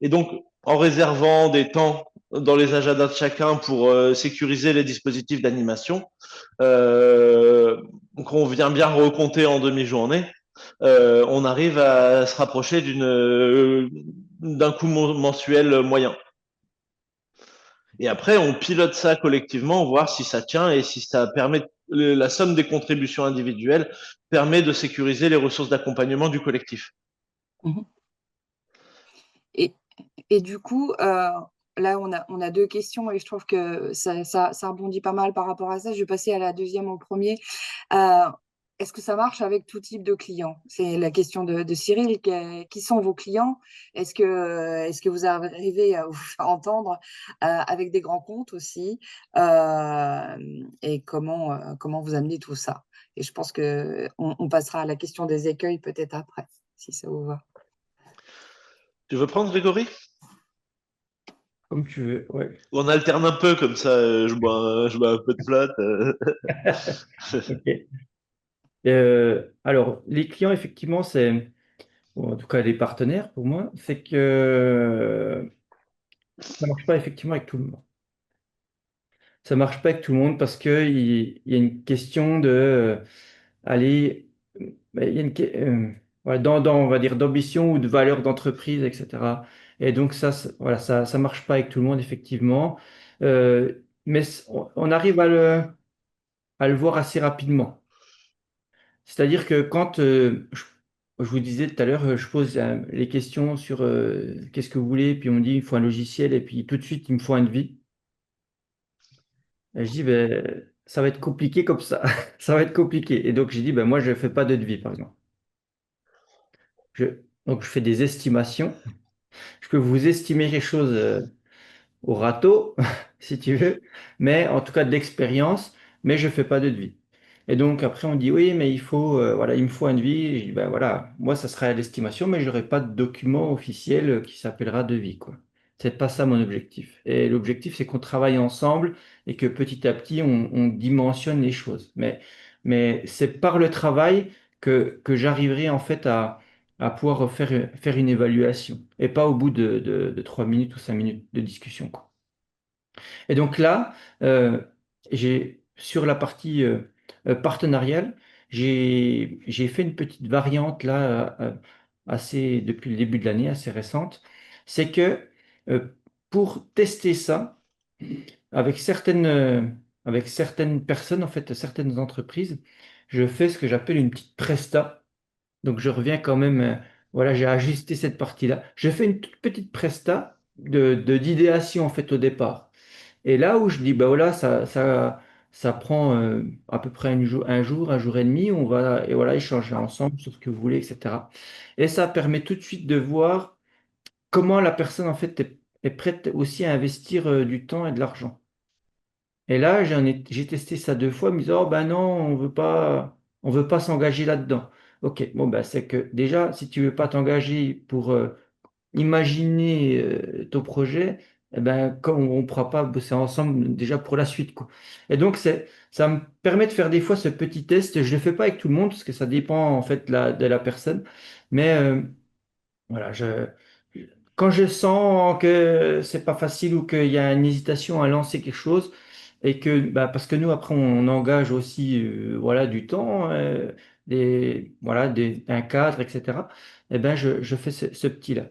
Et donc, en réservant des temps dans les agendas de chacun pour sécuriser les dispositifs d'animation, qu'on vient bien recompter en demi-journée, on arrive à se rapprocher d'un coût mensuel moyen. Et après, on pilote ça collectivement, voir si ça tient et si ça permet, la somme des contributions individuelles permet de sécuriser les ressources d'accompagnement du collectif. Mhm. Et du coup, là, on a deux questions et je trouve que ça rebondit pas mal par rapport à ça. Je vais passer à la deuxième en premier. Est-ce que ça marche avec tout type de clients? C'est la question de Cyril. Qui sont vos clients? Est-ce que vous arrivez à vous faire entendre avec des grands comptes aussi? Et comment vous amenez tout ça? Et je pense qu'on passera à la question des écueils peut-être après, si ça vous va. Tu veux prendre, Grégory? Comme tu veux, ouais. On alterne un peu comme ça, je bois un peu de flotte. Ok. Alors, les clients, effectivement, ou en tout cas les partenaires pour moi, c'est que ça marche pas effectivement avec tout le monde. Ça marche pas avec tout le monde parce qu'il y a une question de aller, il y a voilà, on va dire, d'ambition ou de valeur d'entreprise, etc. Et donc voilà, ça marche pas avec tout le monde, effectivement. Mais on arrive à le voir assez rapidement. C'est-à-dire que quand je vous disais tout à l'heure, je pose les questions sur qu'est-ce que vous voulez, puis on me dit il faut un logiciel, et puis tout de suite il me faut un devis. Et je dis ben, ça va être compliqué comme ça, ça va être compliqué. Et donc j'ai dit ben, moi je ne fais pas de devis par exemple. Donc je fais des estimations. Je peux vous estimer les choses au râteau, si tu veux, mais en tout cas de l'expérience, mais je ne fais pas de devis. Et donc après on dit oui, mais voilà, il me faut un devis. Et je dis ben voilà, moi ça sera à l'estimation, mais je n'aurai pas de document officiel qui s'appellera devis, quoi. C'est pas ça mon objectif. Et l'objectif c'est qu'on travaille ensemble et que petit à petit on dimensionne les choses. Mais c'est par le travail que j'arriverai en fait à pouvoir faire une évaluation et pas au bout de 3 minutes ou 5 minutes de discussion, quoi. Et donc là, sur la partie partenariale, j'ai fait une petite variante là, depuis le début de l'année, assez récente. C'est que pour tester ça, avec certaines personnes, en fait, certaines entreprises, je fais ce que j'appelle une petite presta. Donc je reviens quand même, voilà, j'ai ajusté cette partie-là. Je fais une toute petite presta d'idéation en fait au départ. Et là où je dis, bah voilà, ça prend à peu près un jour et demi. On va et voilà, échanger ensemble sur ce que vous voulez, etc. Et ça permet tout de suite de voir comment la personne en fait est prête aussi à investir du temps et de l'argent. Et là, j'ai testé ça 2 fois, me disant, oh ben non, on veut pas s'engager là-dedans. Ok, bon ben c'est que déjà, si tu veux pas t'engager pour imaginer ton projet, eh ben comme on ne pourra pas bosser ensemble déjà pour la suite, quoi. Et donc ça me permet de faire des fois ce petit test. Je le fais pas avec tout le monde parce que ça dépend en fait de la personne, mais voilà, quand je sens que c'est pas facile ou qu'il y a une hésitation à lancer quelque chose, et que bah, parce que nous après on engage aussi voilà du temps, un cadre, etc. Et ben je fais ce petit là,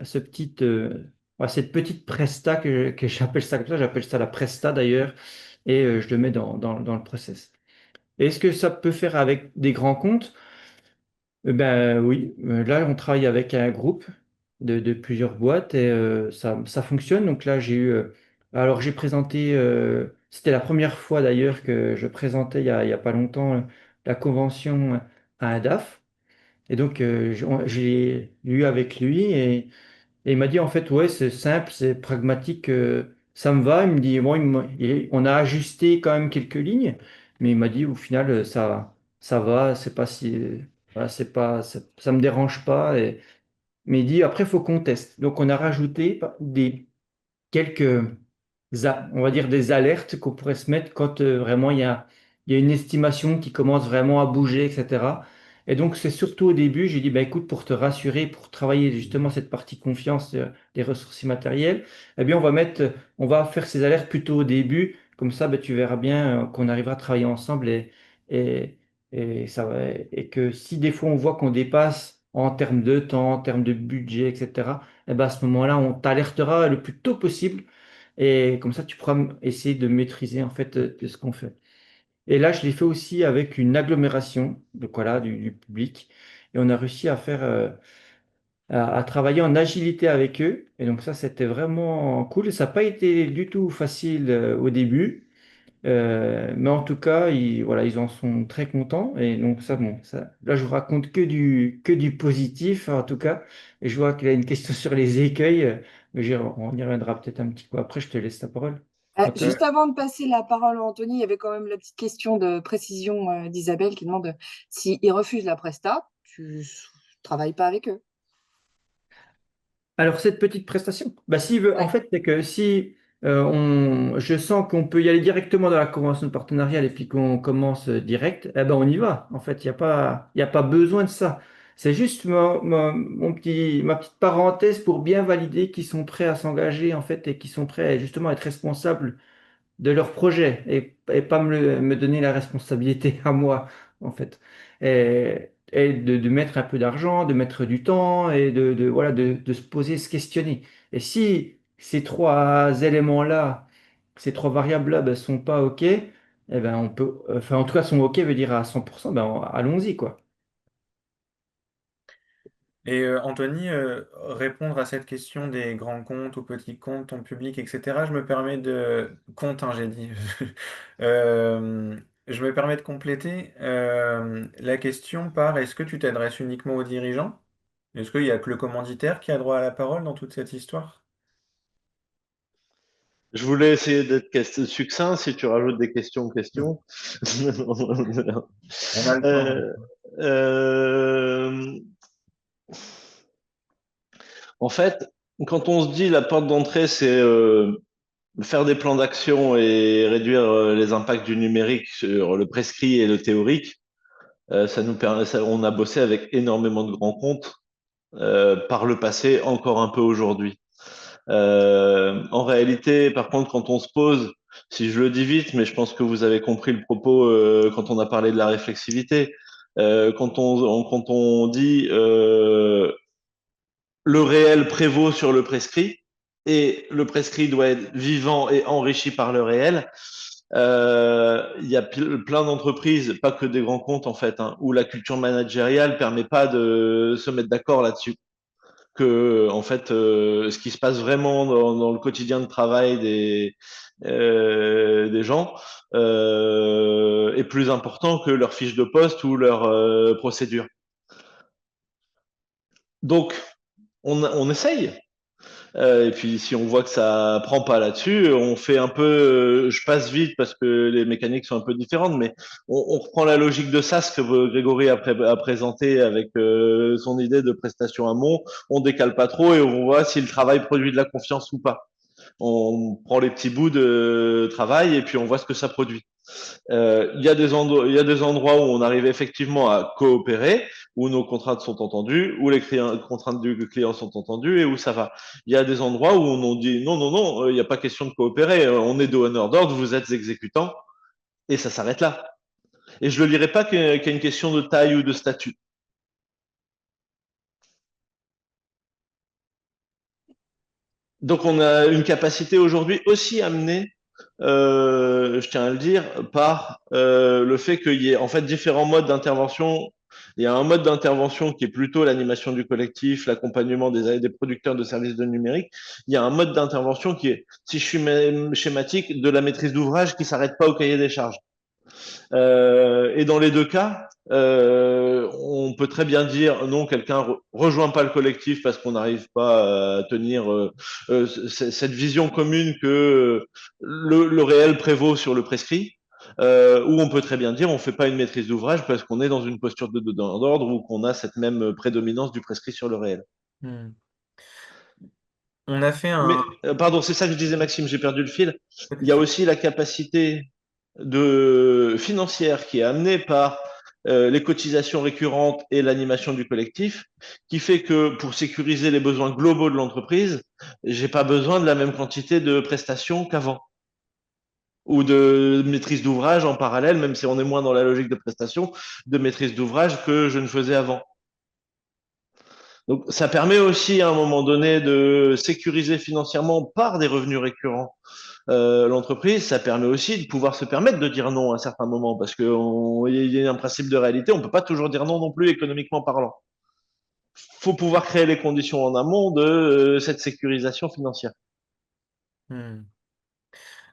voilà, cette petite presta que j'appelle ça comme ça, j'appelle ça la presta d'ailleurs, et je le mets dans le process. Est-ce que ça peut faire avec des grands comptes? Ben oui, là on travaille avec un groupe de plusieurs boîtes et ça fonctionne. Donc là alors j'ai présenté, c'était la première fois d'ailleurs que je présentais il y a pas longtemps la convention à un DAF. Et donc j'ai lu avec lui et il m'a dit en fait, ouais, c'est simple, c'est pragmatique, ça me va. Il me dit, bon, on a ajusté quand même quelques lignes, mais il m'a dit au final, ça va, c'est pas si, voilà, ça me dérange pas. Mais il dit, après, il faut qu'on teste. Donc on a rajouté quelques, on va dire des alertes qu'on pourrait se mettre quand vraiment il y a une estimation qui commence vraiment à bouger, etc. Et donc, c'est surtout au début, j'ai dit, bah, écoute, pour te rassurer, pour travailler justement cette partie confiance des ressources immatérielles, eh bien, on va faire ces alertes plutôt au début. Comme ça, bah, tu verras bien qu'on arrivera à travailler ensemble et, et que si des fois on voit qu'on dépasse en termes de temps, en termes de budget, etc., eh ben, à ce moment-là, on t'alertera le plus tôt possible et comme ça, tu pourras essayer de maîtriser en fait de ce qu'on fait. Et là, je l'ai fait aussi avec une agglomération donc voilà, du public. Et on a réussi à faire, à travailler en agilité avec eux. Et donc ça, c'était vraiment cool. Et ça n'a pas été du tout facile au début. Mais en tout cas, voilà, ils en sont très contents. Et donc ça, bon, ça, là, je vous raconte que du positif, en tout cas. Et je vois qu'il y a une question sur les écueils. Mais on y reviendra peut-être un petit peu après. Je te laisse la parole. Antoine. Juste avant de passer la parole à Anthony, il y avait quand même la petite question de précision d'Isabelle qui demande s'ils refusent la presta, tu ne travailles pas avec eux. Alors, cette petite prestation, bah, s'il veut, en Ouais. fait, c'est que si je sens qu'on peut y aller directement dans la convention de partenariat et puis qu'on commence direct, eh ben, on y va. En fait, il y a pas besoin de ça. C'est juste ma petite parenthèse pour bien valider qu'ils sont prêts à s'engager, en fait, et qu'ils sont prêts justement à être responsables de leur projet et pas me donner la responsabilité à moi, en fait. Et de mettre un peu d'argent, de mettre du temps et voilà, de se poser, se questionner. Et si ces trois éléments-là, ces trois variables-là, ben, sont pas OK, eh ben, on peut, enfin, en tout cas, sont OK veut dire à 100%, ben, allons-y, quoi. Et Anthony, répondre à cette question des grands comptes ou petits comptes, ton public, etc., je me permets de... Compte, hein, j'ai dit. Je me permets de compléter la question par est-ce que tu t'adresses uniquement aux dirigeants? Est-ce qu'il n'y a que le commanditaire qui a droit à la parole dans toute cette histoire? Je voulais essayer d'être succinct. Si tu rajoutes des questions. On a le temps. Euh, euh, En fait, quand on se dit la porte d'entrée, c'est faire des plans d'action et réduire les impacts du numérique sur le prescrit et le théorique, ça nous permet, on a bossé avec énormément de grands comptes par le passé, encore un peu aujourd'hui. En réalité, par contre, quand on se pose, si je le dis vite, mais je pense que vous avez compris le propos quand on a parlé de la réflexivité, quand on dit le réel prévaut sur le prescrit et le prescrit doit être vivant et enrichi par le réel. Il y a plein d'entreprises, pas que des grands comptes en fait, hein, où la culture managériale permet pas de se mettre d'accord là-dessus. que en fait, ce qui se passe vraiment dans le quotidien de travail des gens est plus important que leur fiche de poste ou leur procédure. Donc, on essaye. Et puis si on voit que ça prend pas là-dessus, on fait un peu, je passe vite parce que les mécaniques sont un peu différentes, mais on reprend la logique de SAS que Grégory a présenté avec son idée de prestation amont. On décale pas trop et on voit si le travail produit de la confiance ou pas. On prend les petits bouts de travail et puis on voit ce que ça produit. Il y a des endroits où on arrive effectivement à coopérer, où nos contraintes sont entendues, où les contraintes du client sont entendues et où ça va. Il y a des endroits où on dit non, non, non, il n'y a pas question de coopérer. On est donneur d'ordre, vous êtes exécutant et ça s'arrête là. Et je ne le dirais pas qu'il y a une question de taille ou de statut. Donc on a une capacité aujourd'hui aussi amenée, je tiens à le dire, par le fait qu'il y ait en fait différents modes d'intervention. Il y a un mode d'intervention qui est plutôt l'animation du collectif, l'accompagnement des producteurs de services de numérique. Il y a un mode d'intervention qui est, si je suis schématique, de la maîtrise d'ouvrage qui s'arrête pas au cahier des charges. Et dans les deux cas, on peut très bien dire non, quelqu'un rejoint pas le collectif parce qu'on n'arrive pas à tenir cette vision commune que le réel prévaut sur le prescrit. Ou on peut très bien dire on fait pas une maîtrise d'ouvrage parce qu'on est dans une posture d'ordre ou qu'on a cette même prédominance du prescrit sur le réel. Hmm. On a fait Mais un... pardon, c'est ça que je disais, Maxime, j'ai perdu le fil. Il y a aussi la capacité financière qui est amenée par les cotisations récurrentes et l'animation du collectif, qui fait que pour sécuriser les besoins globaux de l'entreprise, j'ai pas besoin de la même quantité de prestations qu'avant ou de maîtrise d'ouvrage en parallèle, même si on est moins dans la logique de prestation, de maîtrise d'ouvrage que je ne faisais avant. Donc, ça permet aussi à un moment donné de sécuriser financièrement par des revenus récurrents l'entreprise. Ça permet aussi de pouvoir se permettre de dire non à un certain moment parce qu'il y a un principe de réalité. On ne peut pas toujours dire non non plus économiquement parlant. Il faut pouvoir créer les conditions en amont de cette sécurisation financière. Hmm.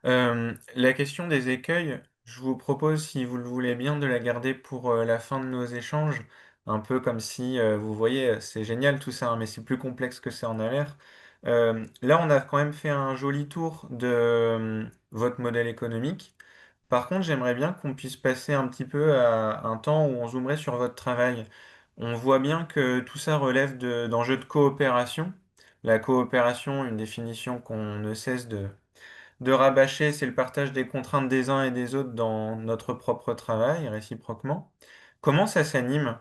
La question des écueils, je vous propose, si vous le voulez bien, de la garder pour la fin de nos échanges. Un peu comme si, vous voyez, c'est génial tout ça, hein, mais c'est plus complexe que ça en a l'air. Là, on a quand même fait un joli tour de votre modèle économique. Par contre, j'aimerais bien qu'on puisse passer un petit peu à un temps où on zoomerait sur votre travail. On voit bien que tout ça relève d'enjeux de coopération. La coopération, une définition qu'on ne cesse de rabâcher, c'est le partage des contraintes des uns et des autres dans notre propre travail, réciproquement. Comment ça s'anime?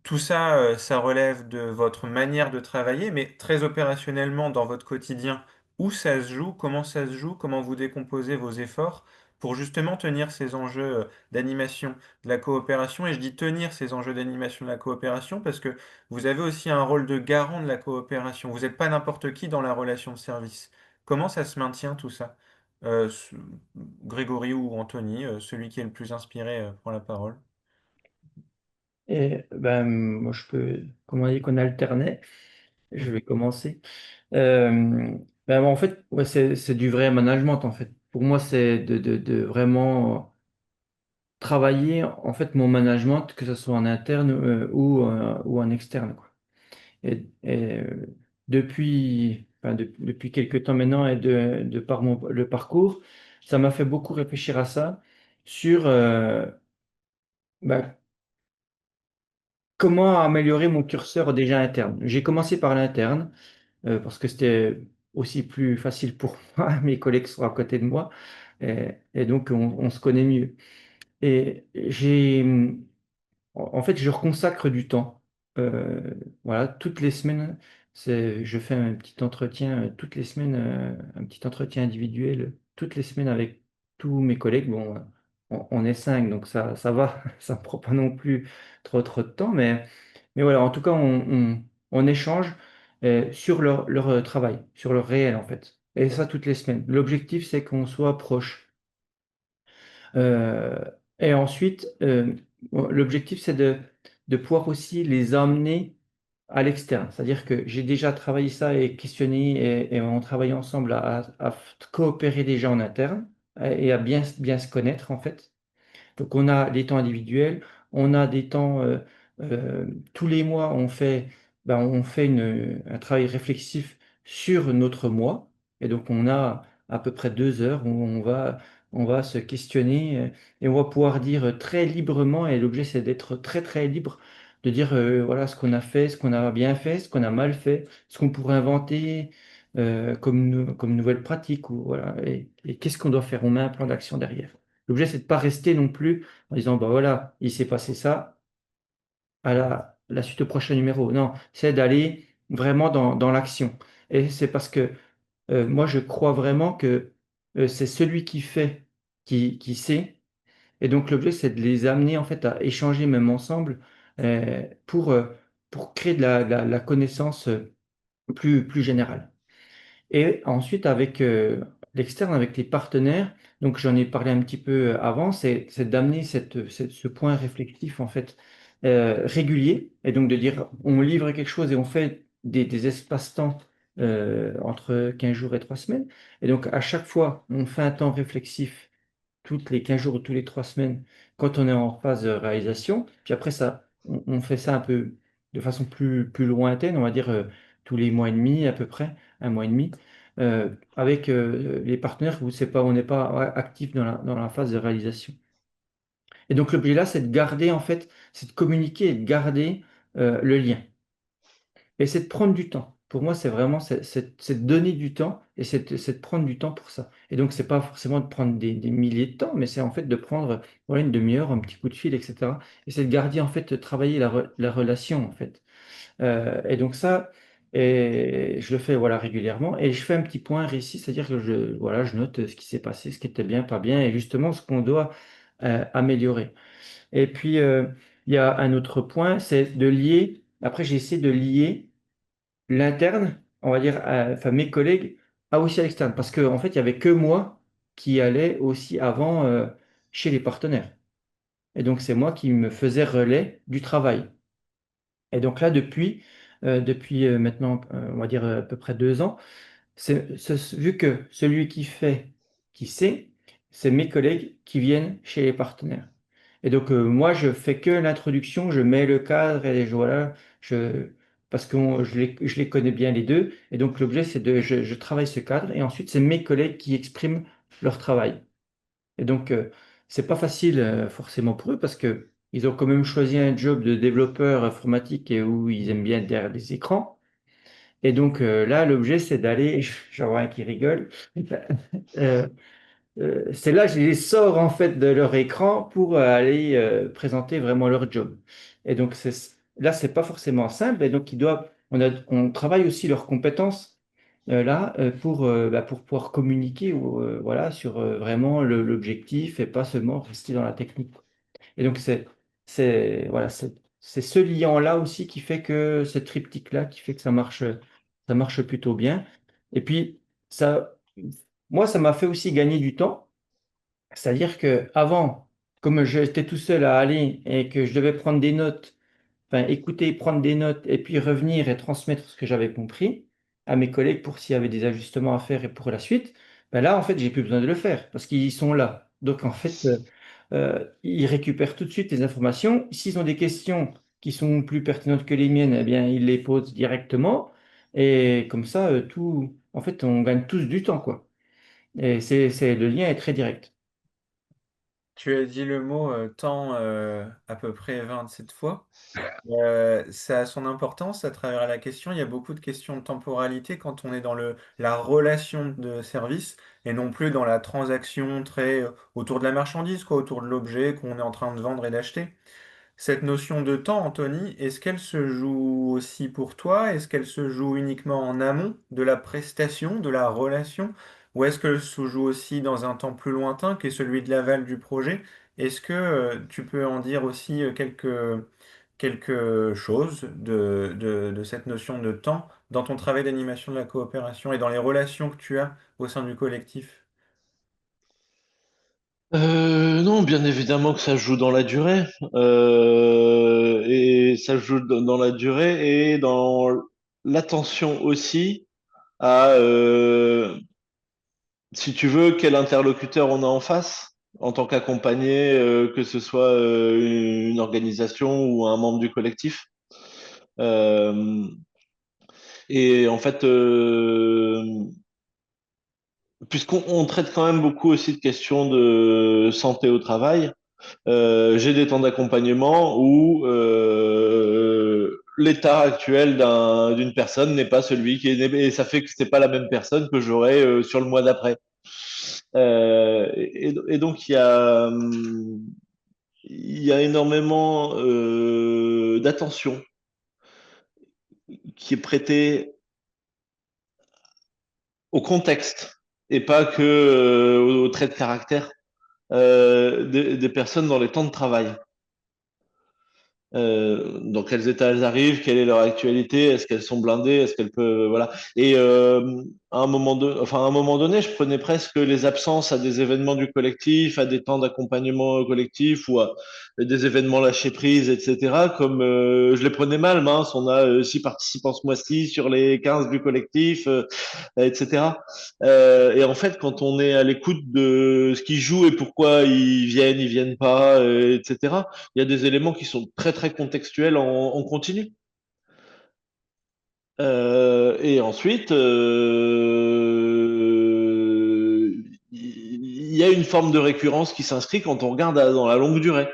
Tout ça, ça relève de votre manière de travailler, mais très opérationnellement dans votre quotidien, où ça se joue, comment ça se joue, comment vous décomposez vos efforts pour justement tenir ces enjeux d'animation, de la coopération. Et je dis tenir ces enjeux d'animation de la coopération parce que vous avez aussi un rôle de garant de la coopération. Vous n'êtes pas n'importe qui dans la relation de service. Comment ça se maintient tout ça? Euh, ce- Grégory ou Anthony, celui qui est le plus inspiré, prend la parole. Et ben, moi, je peux, comme on dit qu'on alternait, je vais commencer. Euh, en fait, ouais, c'est du vrai management, en fait. Pour moi, c'est de vraiment travailler, en fait, mon management, que ce soit en interne ou en externe, quoi. Depuis quelques temps maintenant et de par le parcours, ça m'a fait beaucoup réfléchir à ça, sur ben, comment améliorer mon curseur déjà interne. J'ai commencé par l'interne, parce que c'était aussi plus facile pour moi, mes collègues sont à côté de moi, et donc on se connaît mieux. Et en fait, je consacre du temps. Voilà, toutes les semaines, je fais un petit entretien, toutes les semaines, un petit entretien individuel, toutes les semaines avec tous mes collègues. Bon, on est cinq, donc ça va, ça ne prend pas non plus trop de temps, mais voilà, en tout cas, on échange sur leur travail, sur leur réel, en fait. Et ça, toutes les semaines. L'objectif, c'est qu'on soit proche. Euh, et ensuite, l'objectif, c'est de pouvoir aussi les amener à l'externe. C'est-à-dire que j'ai déjà travaillé ça et questionné et on travaille ensemble à coopérer déjà en interne et à bien se connaître en fait. Donc, on a les temps individuels, on a des temps, euh, tous les mois, on fait un travail réflexif sur notre mois. Et donc, on a à peu près 2 heures où on va se questionner et on va pouvoir dire très librement, et l'objet, c'est d'être très, très libre, de dire voilà ce qu'on a fait, ce qu'on a bien fait, ce qu'on a mal fait, ce qu'on pourrait inventer comme nouvelle pratique, ou, voilà, et qu'est-ce qu'on doit faire. On met un plan d'action derrière. L'objet, c'est de ne pas rester non plus en disant, bah voilà, il s'est passé ça, à la suite au prochain numéro. Non, c'est d'aller vraiment dans l'action. Et c'est parce que moi, je crois vraiment que c'est celui qui fait qui sait. Et donc, l'objet, c'est de les amener en fait à échanger même ensemble euh, pour, euh, pour créer de la connaissance plus générale. Et ensuite, avec l'externe, avec les partenaires, donc j'en ai parlé un petit peu avant, c'est d'amener ce point réflexif en fait régulier, et donc de dire on livre quelque chose et on fait des espaces-temps entre 15 jours et 3 semaines. Et donc à chaque fois, on fait un temps réflexif toutes les 15 jours ou toutes les 3 semaines quand on est en phase de réalisation. Puis après, on fait ça un peu de façon plus lointaine, on va dire tous les mois et demi à peu près, un mois et demi, avec les partenaires où c'est pas, on n'est pas ouais, actif dans la phase de réalisation. Et donc l'objet là, c'est de garder en fait, c'est de communiquer et de garder le lien. Et c'est de prendre du temps. Pour moi, c'est vraiment c'est de donner du temps et c'est de prendre du temps pour ça. Et donc, c'est pas forcément de prendre des milliers de temps, mais c'est en fait de prendre voilà, une demi-heure, un petit coup de fil, etc. Et c'est de garder, en fait, de travailler la relation, en fait. Et donc, ça, et je le fais voilà, régulièrement. Et je fais un petit point récit, c'est-à-dire que voilà, je note ce qui s'est passé, ce qui était bien, pas bien, et justement ce qu'on doit améliorer. Et puis, il y a un autre point, c'est de lier. Après, j'ai essayé de lier l'interne, on va dire, enfin mes collègues, a aussi à l'externe. Parce qu'en fait, il n'y avait que moi qui allais aussi avant chez les partenaires. Et donc, c'est moi qui me faisais relais du travail. Et donc là, depuis maintenant, on va dire à peu près 2 ans, vu que celui qui fait, qui sait, c'est mes collègues qui viennent chez les partenaires. Et donc, moi, je fais que l'introduction, je mets le cadre et voilà, parce que je les connais bien les deux. Et donc, l'objet, c'est je travaille ce cadre et ensuite, c'est mes collègues qui expriment leur travail. Et donc, c'est pas facile forcément pour eux parce que ils ont quand même choisi un job de développeur informatique et où ils aiment bien être derrière des écrans. Et donc, là, l'objet, c'est d'aller, j'en vois un qui rigole. Euh, c'est là que je les sors en fait de leur écran pour aller présenter vraiment leur job. Et donc là, c'est pas forcément simple. Et donc on travaille aussi leurs compétences là pour pouvoir communiquer voilà sur vraiment l'objectif et pas seulement rester dans la technique. Et donc voilà c'est ce lien-là aussi qui fait que ce triptyque-là qui fait que ça marche plutôt bien. Et puis ça moi ça m'a fait aussi gagner du temps. C'est-à-dire que avant, comme j'étais tout seul à aller et que je devais prendre des notes, enfin écouter, prendre des notes et puis revenir et transmettre ce que j'avais compris à mes collègues pour s'il y avait des ajustements à faire et pour la suite, ben là en fait j'ai plus besoin de le faire parce qu'ils sont là. Donc en fait ils récupèrent tout de suite les informations. S'ils ont des questions qui sont plus pertinentes que les miennes, eh bien ils les posent directement et comme ça tout, en fait on gagne tous du temps quoi. Et le lien est très direct. Tu as dit le mot temps à peu près 27 fois. Ça a son importance à travers la question. Il y a beaucoup de questions de temporalité quand on est dans la relation de service et non plus dans la transaction très autour de la marchandise, quoi, autour de l'objet qu'on est en train de vendre et d'acheter. Cette notion de temps, Anthony, est-ce qu'elle se joue aussi pour toi? Est-ce qu'elle se joue uniquement en amont de la prestation, de la relation? Ou est-ce qu'elle se joue aussi dans un temps plus lointain, qui est celui de l'aval du projet? Est-ce que tu peux en dire aussi quelque chose de cette notion de temps dans ton travail d'animation de la coopération et dans les relations que tu as au sein du collectif? Non, bien évidemment que ça joue dans la durée. Et ça joue dans la durée et dans l'attention aussi à, si tu veux, quel interlocuteur on a en face en tant qu'accompagné, que ce soit une organisation ou un membre du collectif. Euh, et en fait, puisqu'on traite quand même beaucoup aussi de questions de santé au travail, j'ai des temps d'accompagnement où l'état actuel d'une personne n'est pas celui qui est né, et ça fait que c'est pas la même personne que j'aurai sur le mois d'après. Et donc il y a énormément d'attention qui est prêtée au contexte et pas que aux traits de caractère des personnes dans les temps de travail. Dans quels états elles arrivent, quelle est leur actualité, est-ce qu'elles sont blindées, est-ce qu'elles peuvent, voilà. Et à un moment donné, je prenais presque les absences à des événements du collectif, à des temps d'accompagnement collectif ou à des événements lâcher prise, etc. Comme je les prenais mal, mince, on a 6 participants ce mois-ci sur les 15 du collectif, etc. Et en fait, quand on est à l'écoute de ce qu'ils jouent et pourquoi ils viennent pas, etc., il y a des éléments qui sont très, très contextuels en continu. Et ensuite, il y a une forme de récurrence qui s'inscrit quand on regarde dans la longue durée.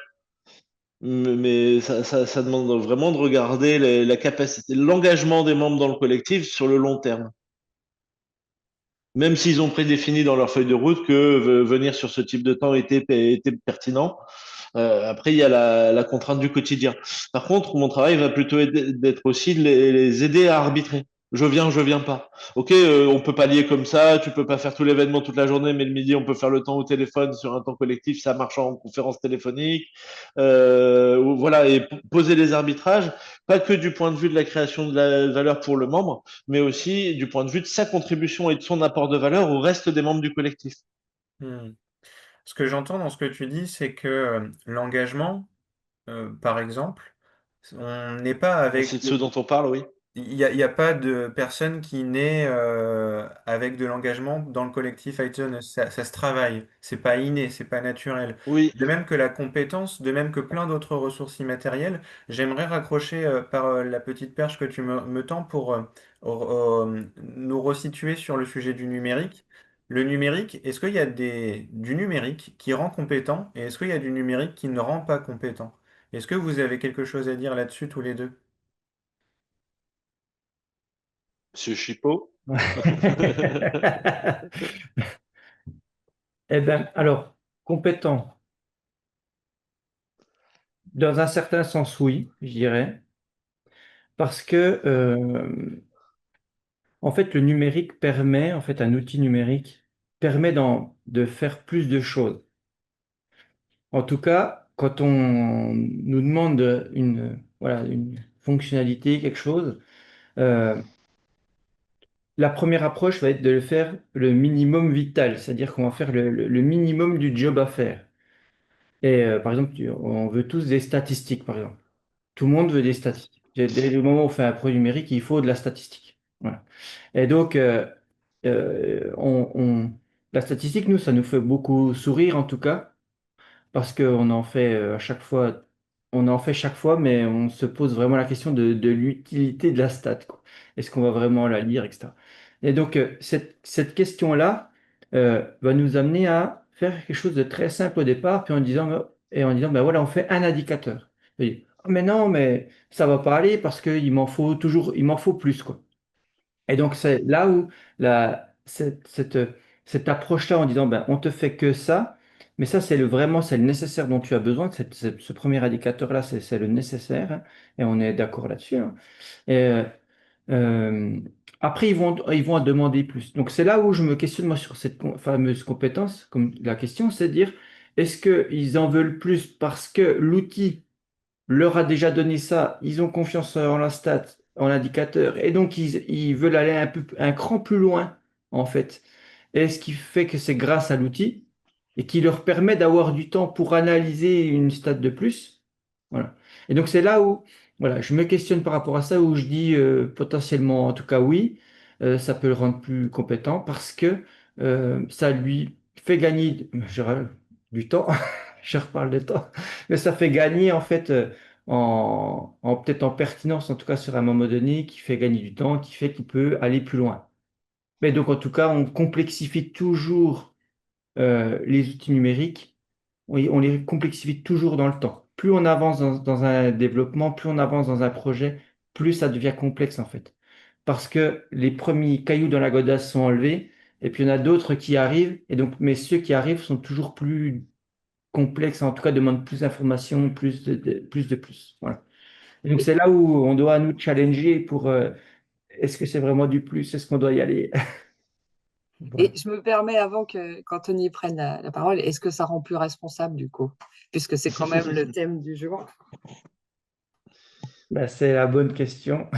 Mais ça demande vraiment de regarder la capacité, l'engagement des membres dans le collectif sur le long terme. Même s'ils ont prédéfini dans leur feuille de route que venir sur ce type de temps était pertinent, après, il y a la contrainte du quotidien. Par contre, mon travail va plutôt d'être aussi de les aider à arbitrer. Je viens pas. Ok, on peut pas lier comme ça, tu peux pas faire tout l'événement toute la journée, mais le midi, on peut faire le temps au téléphone sur un temps collectif, ça marche en conférence téléphonique. Voilà, et poser les arbitrages, pas que du point de vue de la création de la valeur pour le membre, mais aussi du point de vue de sa contribution et de son apport de valeur au reste des membres du collectif. Hmm. Ce que j'entends dans ce que tu dis, c'est que l'engagement, par exemple, on n'est pas avec... C'est de ce dont on parle, oui. Il y a pas de personne qui naît avec de l'engagement dans le collectif iTunes. Ça se travaille. C'est pas inné, c'est pas naturel. Oui, De même que la compétence, de même que plein d'autres ressources immatérielles, j'aimerais raccrocher par la petite perche que tu me tends pour nous resituer sur le sujet du numérique. Le numérique, est-ce qu'il y a du numérique qui rend compétent et est-ce qu'il y a du numérique qui ne rend pas compétent? Est-ce que vous avez quelque chose à dire là-dessus tous les deux? Monsieur Chipot. Eh bien, alors, compétent, dans un certain sens, oui, je dirais, parce que, en fait, le numérique permet, en fait, un outil numérique permet de faire plus de choses. En tout cas, quand on nous demande voilà, une fonctionnalité, quelque chose, euh, la première approche va être de le faire le minimum vital, c'est-à-dire qu'on va faire le minimum du job à faire. Et par exemple, on veut tous des statistiques, par exemple. Tout le monde veut des statistiques. Dès le moment où on fait un produit numérique, il faut de la statistique. Voilà. Et donc, euh, on, on- la statistique, nous, ça nous fait beaucoup sourire, en tout cas, parce qu'on en fait à chaque fois, on en fait chaque fois, mais on se pose vraiment la question de l'utilité de la stat, quoi. Est-ce qu'on va vraiment la lire, etc. Et donc, cette question-là va nous amener à faire quelque chose de très simple au départ, puis en disant, ben voilà, on fait un indicateur. Et, ah, mais non, mais ça va pas aller parce qu'il m'en faut toujours, il m'en faut plus, quoi. Et donc, c'est là où cette approche-là en disant, ben, on te fait que ça, mais ça, vraiment, c'est le nécessaire dont tu as besoin. Ce premier indicateur-là, c'est le nécessaire, hein, et on est d'accord là-dessus, hein. Et, euh, après, ils vont en demander plus. Donc, c'est là où je me questionne, moi, sur cette fameuse compétence, comme la question, c'est de dire, est-ce qu'ils en veulent plus parce que l'outil leur a déjà donné ça, ils ont confiance en la stat, en l'indicateur, et donc ils veulent aller un cran plus loin, en fait. Et ce qui fait que c'est grâce à l'outil, et qui leur permet d'avoir du temps pour analyser une stat de plus. Voilà. Et donc c'est là où voilà, je me questionne par rapport à ça, où je dis potentiellement, en tout cas oui, ça peut le rendre plus compétent parce que ça lui fait gagner du temps, je reparle de temps, mais ça fait gagner en fait peut-être en pertinence, en tout cas sur un moment donné, qui fait gagner du temps, qui fait qu'il peut aller plus loin. Mais donc en tout cas, on complexifie toujours les outils numériques, on les complexifie toujours dans le temps. Plus on avance dans un développement, plus on avance dans un projet, plus ça devient complexe en fait. Parce que les premiers cailloux dans la godasse sont enlevés, et puis il y en a d'autres qui arrivent, et donc, mais ceux qui arrivent sont toujours plus complexes, en tout cas demandent plus d'informations, plus. Voilà. Et donc c'est là où on doit nous challenger pour est-ce que c'est vraiment du plus, est-ce qu'on doit y aller? Voilà. Et je me permets, avant qu'Anthony prenne la parole, est-ce que ça rend plus responsable du coup? Puisque c'est quand même le thème du jour. Ben, c'est la bonne question.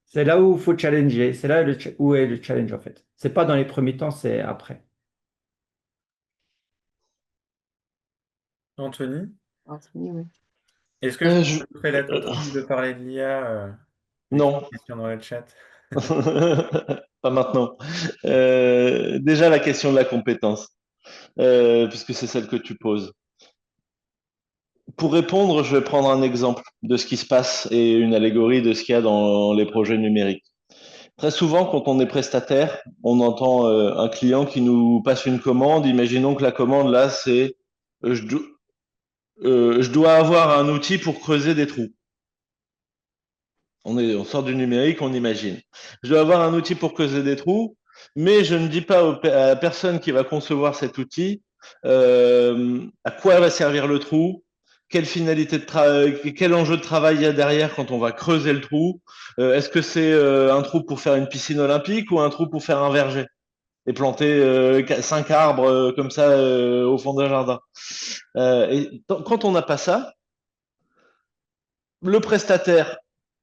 C'est là où il faut challenger. C'est là où est le challenge en fait. C'est pas dans les premiers temps, c'est après. Anthony, Anthony, oui. est-ce que je Je- te ferai la coutume de parler de l'IA vu qu'il y a Non, une question dans le chat? pas maintenant. Déjà la question de la compétence, puisque c'est celle que tu poses. Pour répondre, je vais prendre un exemple de ce qui se passe et une allégorie de ce qu'il y a dans les projets numériques. Très souvent, quand on est prestataire, on entend un client qui nous passe une commande. Imaginons que la commande, là, c'est je, do- je dois avoir un outil pour creuser des trous. On sort du numérique, on imagine. Je dois avoir un outil pour creuser des trous, mais je ne dis pas à la personne qui va concevoir cet outil à quoi va servir le trou, quelle finalité de travail, quel enjeu de travail il y a derrière quand on va creuser le trou. Est-ce que c'est un trou pour faire une piscine olympique ou un trou pour faire un verger et planter 5 arbres comme ça au fond d'un jardin. Quand on n'a pas ça, le prestataire,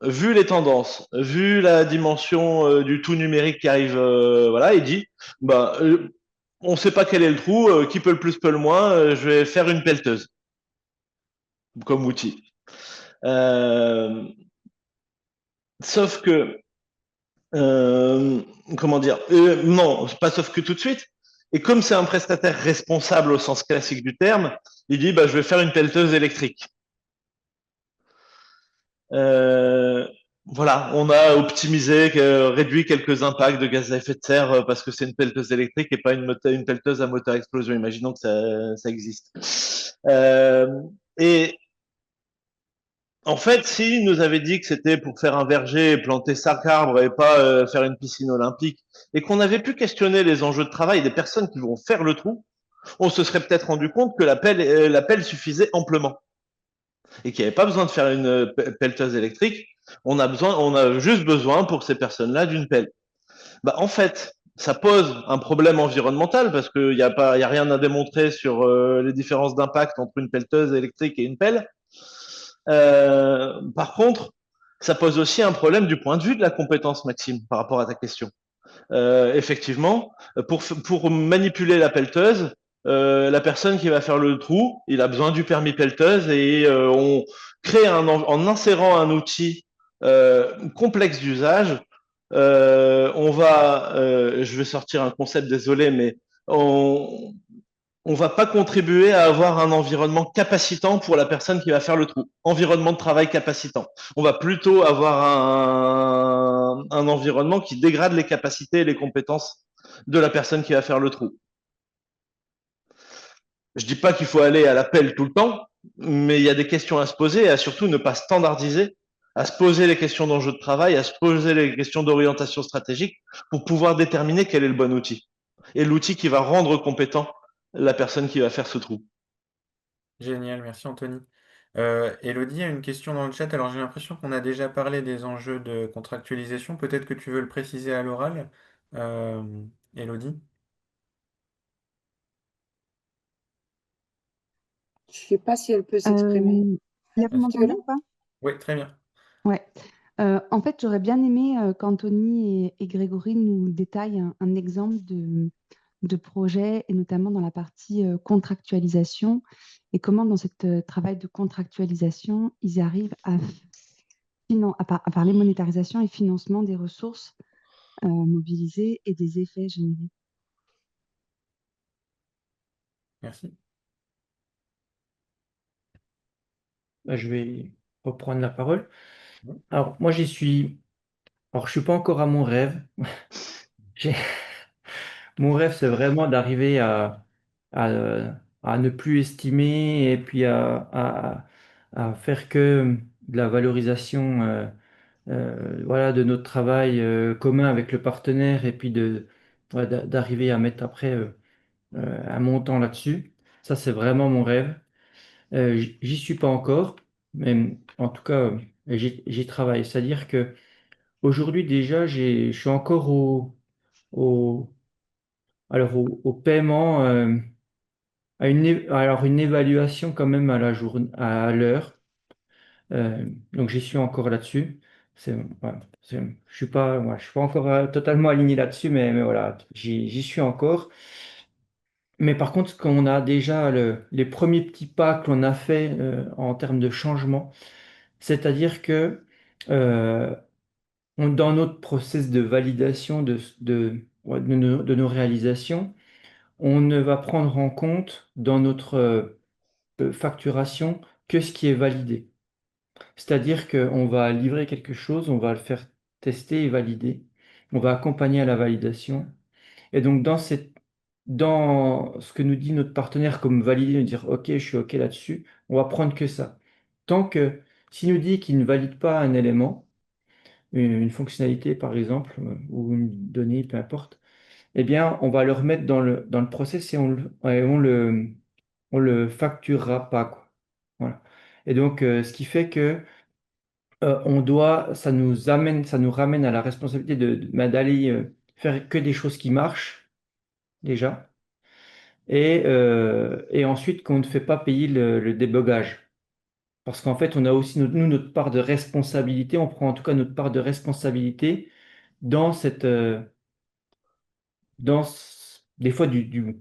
vu les tendances, vu la dimension du tout numérique qui arrive, voilà, il dit, bah, on ne sait pas quel est le trou, qui peut le plus, peut le moins, je vais faire une pelleteuse comme outil. Euh, sauf que, comment dire, non, pas sauf que tout de suite. Et comme c'est un prestataire responsable au sens classique du terme, il dit, bah, je vais faire une pelleteuse électrique. Euh, voilà, on a optimisé, réduit quelques impacts de gaz à effet de serre parce que c'est une pelleteuse électrique et pas une pelleteuse à moteur à explosion. Imaginons que ça existe. Et en fait, s'il nous avait dit que c'était pour faire un verger et planter 5 arbres et pas faire une piscine olympique, et qu'on avait pu questionner les enjeux de travail des personnes qui vont faire le trou, on se serait peut-être rendu compte que la pelle suffisait amplement et qu'il n'y avait pas besoin de faire une pelleteuse électrique. On a juste besoin pour ces personnes-là d'une pelle. Bah, en fait, ça pose un problème environnemental parce qu'il n'y a pas, il y a rien à démontrer sur les différences d'impact entre une pelleteuse électrique et une pelle. Par contre, ça pose aussi un problème du point de vue de la compétence, Maxime, par rapport à ta question. Effectivement, pour manipuler la pelleteuse, la personne qui va faire le trou, il a besoin du permis pelleteuse et on crée en insérant un outil complexe d'usage. Je vais sortir un concept, désolé, mais on va pas contribuer à avoir un environnement capacitant pour la personne qui va faire le trou. Environnement de travail capacitant. On va plutôt avoir un environnement qui dégrade les capacités et les compétences de la personne qui va faire le trou. Je dis pas qu'il faut aller à l'appel tout le temps, mais il y a des questions à se poser et à surtout ne pas standardiser, à se poser les questions d'enjeu de travail, à se poser les questions d'orientation stratégique pour pouvoir déterminer quel est le bon outil et l'outil qui va rendre compétent la personne qui va faire ce trou. Génial, merci Anthony. Elodie a une question dans le chat. Alors j'ai l'impression qu'on a déjà parlé des enjeux de contractualisation. Peut-être que tu veux le préciser à l'oral, euh, Elodie? Je ne sais pas si elle peut s'exprimer. Là, vous Est-ce que- Tu es là? m'entendez ou pas? Oui, très bien. Ouais. En fait, j'aurais bien aimé qu'Anthony et Grégory nous détaillent un exemple de projet et notamment dans la partie contractualisation et comment dans ce travail de contractualisation, ils arrivent à parler monétarisation et financement des ressources mobilisées et des effets générés. Merci. Bah, je vais reprendre la parole. Alors, moi, j'y suis. Alors, je suis pas encore à mon rêve. J'ai- Mon rêve, c'est vraiment d'arriver à, euh, à ne plus estimer et puis à faire que de la valorisation voilà, de notre travail commun avec le partenaire et puis ouais, d'arriver à mettre après un montant là-dessus. Ça, c'est vraiment mon rêve. J'y suis pas encore, mais en tout cas, j'y travaille. C'est-à-dire que aujourd'hui déjà, je suis encore au, au paiement, alors une évaluation quand même à la journée, à l'heure. Donc j'y suis encore là-dessus. Ouais, je suis pas encore totalement aligné là-dessus, mais voilà, j'y suis encore. Mais par contre, quand on a déjà les premiers petits pas qu'on a fait en termes de changement, c'est-à-dire que euh, dans notre process de validation ouais, de nos réalisations, on ne va prendre en compte dans notre facturation que ce qui est validé. C'est-à-dire qu'on va livrer quelque chose, on va le faire tester et valider. On va accompagner à la validation. Et donc, dans ce que nous dit notre partenaire comme valider, nous dire OK, je suis OK là-dessus, on va prendre que ça. Tant que, s'il nous dit qu'il ne valide pas un élément, une fonctionnalité par exemple, ou une donnée, peu importe, eh bien, on va le remettre dans le process et on le facturera pas, quoi. Voilà. Et donc, ce qui fait que ça nous ramène à la responsabilité d'aller faire que des choses qui marchent déjà, et ensuite qu'on ne fait pas payer le débogage. Parce qu'en fait, on a aussi nous notre part de responsabilité, on prend en tout cas notre part de responsabilité dans des fois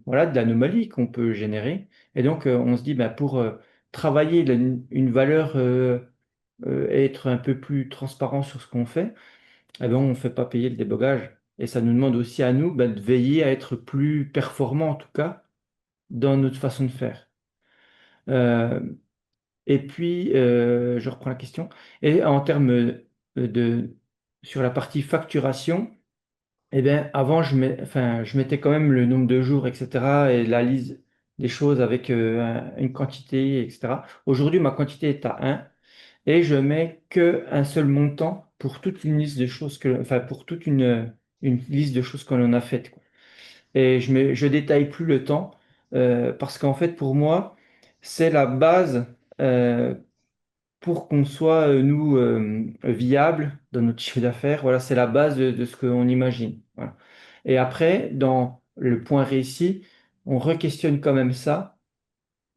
voilà, de l'anomalie qu'on peut générer. Et donc, on se dit, bah, pour travailler une valeur et être un peu plus transparent sur ce qu'on fait, eh ben, on ne fait pas payer le débogage. Et ça nous demande aussi à nous ben, de veiller à être plus performants, en tout cas, dans notre façon de faire. Euh, et puis, je reprends la question. Et en termes sur la partie facturation, eh bien, avant, enfin, je mettais quand même le nombre de jours, etc., et la liste des choses avec une quantité, etc. Aujourd'hui, ma quantité est à 1. Et je mets que un seul montant pour toute une liste de choses enfin pour toute une liste de choses que l'on a faites, quoi. Et je détaille plus le temps parce qu'en fait pour moi c'est la base pour qu'on soit nous viable dans notre chiffre d'affaires. Voilà, c'est la base de ce qu'on imagine. Voilà. Et après dans le point réussi, on re-questionne quand même ça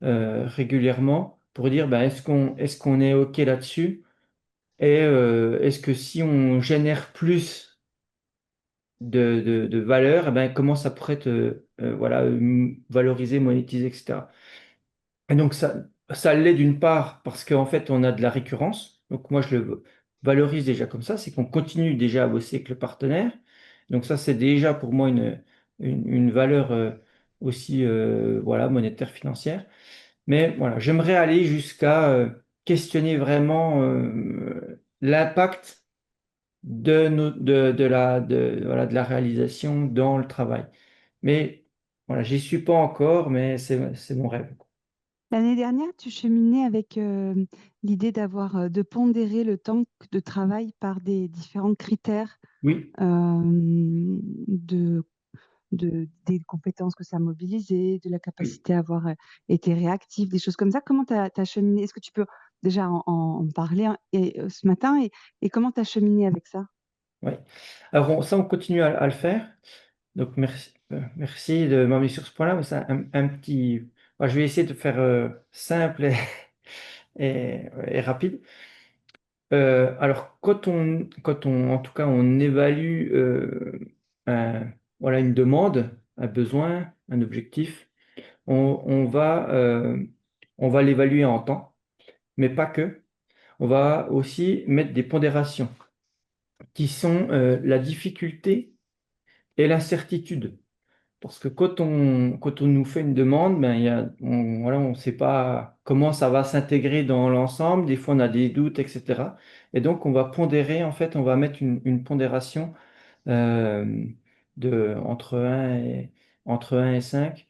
régulièrement pour dire ben, est-ce qu'on est OK là-dessus? Et est-ce que si on génère plus de valeur, eh ben, comment ça pourrait être voilà, valorisé, monétisé, etc. Et donc ça l'est d'une part parce qu'en fait on a de la récurrence. Donc moi je le valorise déjà comme ça, c'est qu'on continue déjà à bosser avec le partenaire. Donc ça c'est déjà pour moi une valeur aussi voilà, monétaire, financière. Mais voilà, j'aimerais aller jusqu'à questionner vraiment l'impact voilà, de la réalisation dans le travail. Mais voilà, j'y suis pas encore, mais c'est mon rêve. L'année dernière, tu cheminais avec l'idée de pondérer le temps de travail par des différents critères Oui, de, des compétences que ça a mobilisées, de la oui, capacité à avoir été réactif, des choses comme ça. Comment tu as cheminé? Est-ce que tu peux déjà en parler ce matin et comment tu as cheminé avec ça? oui. Alors ça, on continue à le faire. Donc merci de m'amener sur ce point-là. Mais c'est un petit. Enfin, je vais essayer de faire simple et rapide. Alors, en tout cas, on évalue voilà, une demande, un besoin, un objectif, on va l'évaluer en temps, mais pas que. On va aussi mettre des pondérations qui sont la difficulté et l'incertitude. Parce que quand on nous fait une demande, ben, voilà, on ne sait pas comment ça va s'intégrer dans l'ensemble. Des fois, on a des doutes, etc. Et donc, on va pondérer, en fait, on va mettre une pondération euh, entre 1 et 5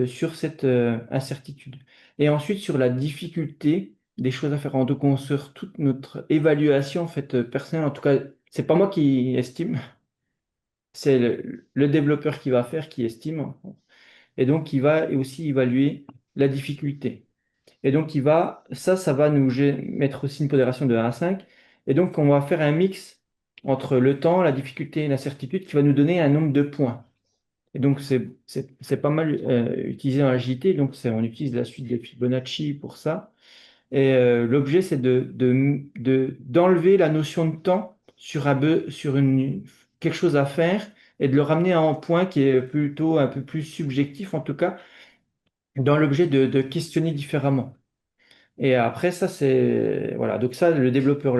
sur cette incertitude. Et ensuite, sur la difficulté des choses à faire. Donc, on sur toute notre évaluation en fait, personnelle. En tout cas, c'est pas moi qui estime, c'est le développeur qui va faire, qui estime. Et donc, il va aussi évaluer la difficulté. Et donc, ça va nous mettre aussi une pondération de 1 à 5. Et donc, on va faire un mix entre le temps, la difficulté et l'incertitude qui va nous donner un nombre de points. Et donc, c'est pas mal utilisé dans l'agilité. Donc, on utilise la suite des Fibonacci pour ça. Et l'objet, c'est d'enlever la notion de temps sur quelque chose à faire et de le ramener à un point qui est plutôt un peu plus subjectif, en tout cas, dans l'objet de questionner différemment. Et après, ça, c'est. Voilà. Donc, ça, le développeur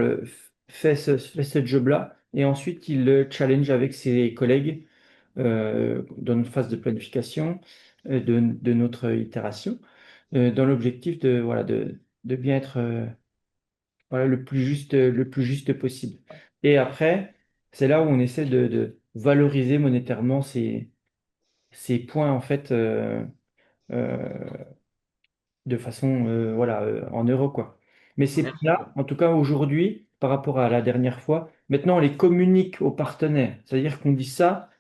fait ce job-là. Et ensuite, il le challenge avec ses collègues dans une phase de planification de notre itération, dans l'objectif voilà, de bien être voilà, le plus juste possible. Et après, c'est là où on essaie de valoriser monétairement ces points, en fait, euh, de façon voilà, en euros, quoi. Mais ces Merci. points-là, en tout cas aujourd'hui, par rapport à la dernière fois, maintenant on les communique aux partenaires. C'est-à-dire qu'on dit ça,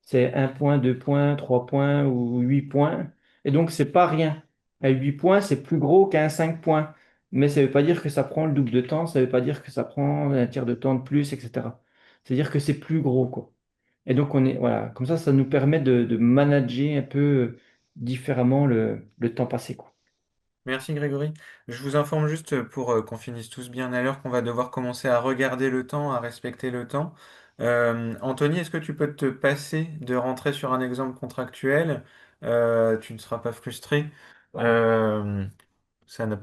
c'est 1 point, 2 points, 3 points ou 8 points. Et donc, c'est pas rien. À 8 points, c'est plus gros qu'un 5 points. Mais ça ne veut pas dire que ça prend le double de temps, ça ne veut pas dire que ça prend un tiers de temps de plus, etc. C'est-à-dire que c'est plus gros, quoi. Et donc, voilà, comme ça nous permet de manager un peu différemment le temps passé, quoi. Merci Grégory. Je vous informe juste pour qu'on finisse tous bien à l'heure qu'on va devoir commencer à regarder le temps, à respecter le temps. Anthony, est-ce que tu peux te passer de rentrer sur un exemple contractuel? Tu ne seras pas frustré. Euh,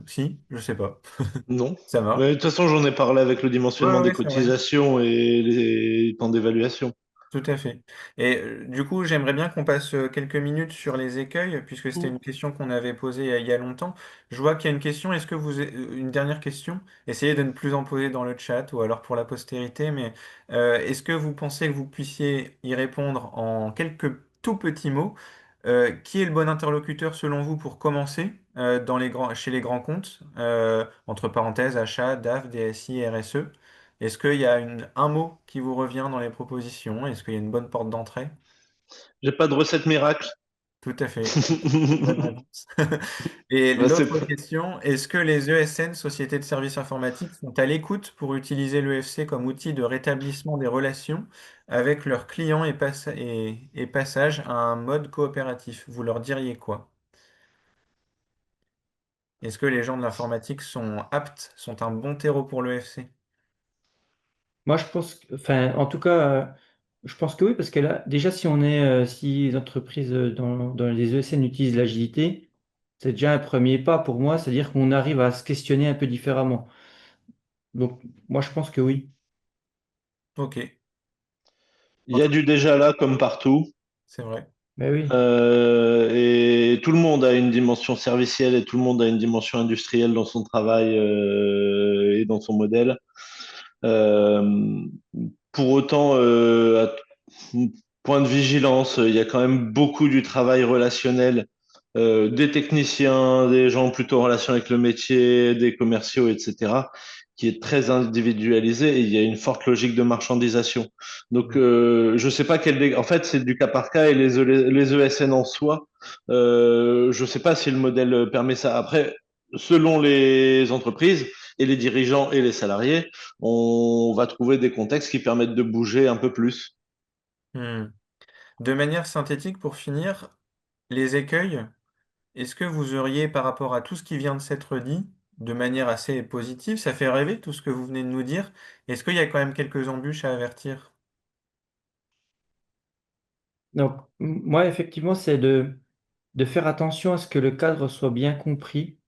Si, je sais pas. Non. Ça marche. Mais de toute façon, j'en ai parlé avec le Ouais, dimensionnement des ouais, c'est vrai. cotisations et les temps d'évaluation. Tout à fait. Et du coup, j'aimerais bien qu'on passe quelques minutes sur les écueils, puisque c'était Mm. une question qu'on avait posée il y a longtemps. Je vois qu'il y a une question. Est-ce que une dernière question? Essayez de ne plus en poser dans le chat ou alors pour la postérité, mais est-ce que vous pensez que vous puissiez y répondre en quelques tout petits mots? Qui est le bon interlocuteur selon vous pour commencer chez les grands comptes, entre parenthèses, achat, DAF, DSI, RSE? Est-ce qu'il y a un mot qui vous revient dans les propositions? Est-ce qu'il y a une bonne porte d'entrée? J'ai pas de recette miracle. Tout à fait. Bonne réponse. Et Bah, l'autre question, est-ce que les ESN, Sociétés de services informatiques, sont à l'écoute pour utiliser l'EFC comme outil de rétablissement des relations avec leurs clients et passage à un mode coopératif? Vous leur diriez quoi? Est-ce que les gens de l'informatique sont aptes, sont un bon terreau pour l'EFC? Moi, je pense, enfin, en tout cas, je pense que oui, parce que là, déjà, si les entreprises dans les ESN utilisent l'agilité, c'est déjà un premier pas pour moi, c'est-à-dire qu'on arrive à se questionner un peu différemment. Donc, moi, je pense que oui. Ok, il y a du déjà là comme partout. c'est vrai. Mais oui. Et tout le monde a une dimension servicielle et tout le monde a une dimension industrielle dans son travail et dans son modèle. Euh, pour autant, point de vigilance, il y a quand même beaucoup du travail relationnel des techniciens, des gens plutôt en relation avec le métier, des commerciaux, etc., qui est très individualisé et il y a une forte logique de marchandisation. Donc, je sais pas en fait, c'est du cas par cas et les ESN en soi, je sais pas si le modèle permet ça. Après, selon les entreprises et les dirigeants et les salariés, on va trouver des contextes qui permettent de bouger un peu plus. Hmm. De manière synthétique, pour finir, les écueils, est-ce que vous auriez, par rapport à tout ce qui vient de s'être dit, de manière assez positive, ça fait rêver tout ce que vous venez de nous dire, est-ce qu'il y a quand même quelques embûches à avertir? Donc, moi, effectivement, c'est de faire attention à ce que le cadre soit bien compris.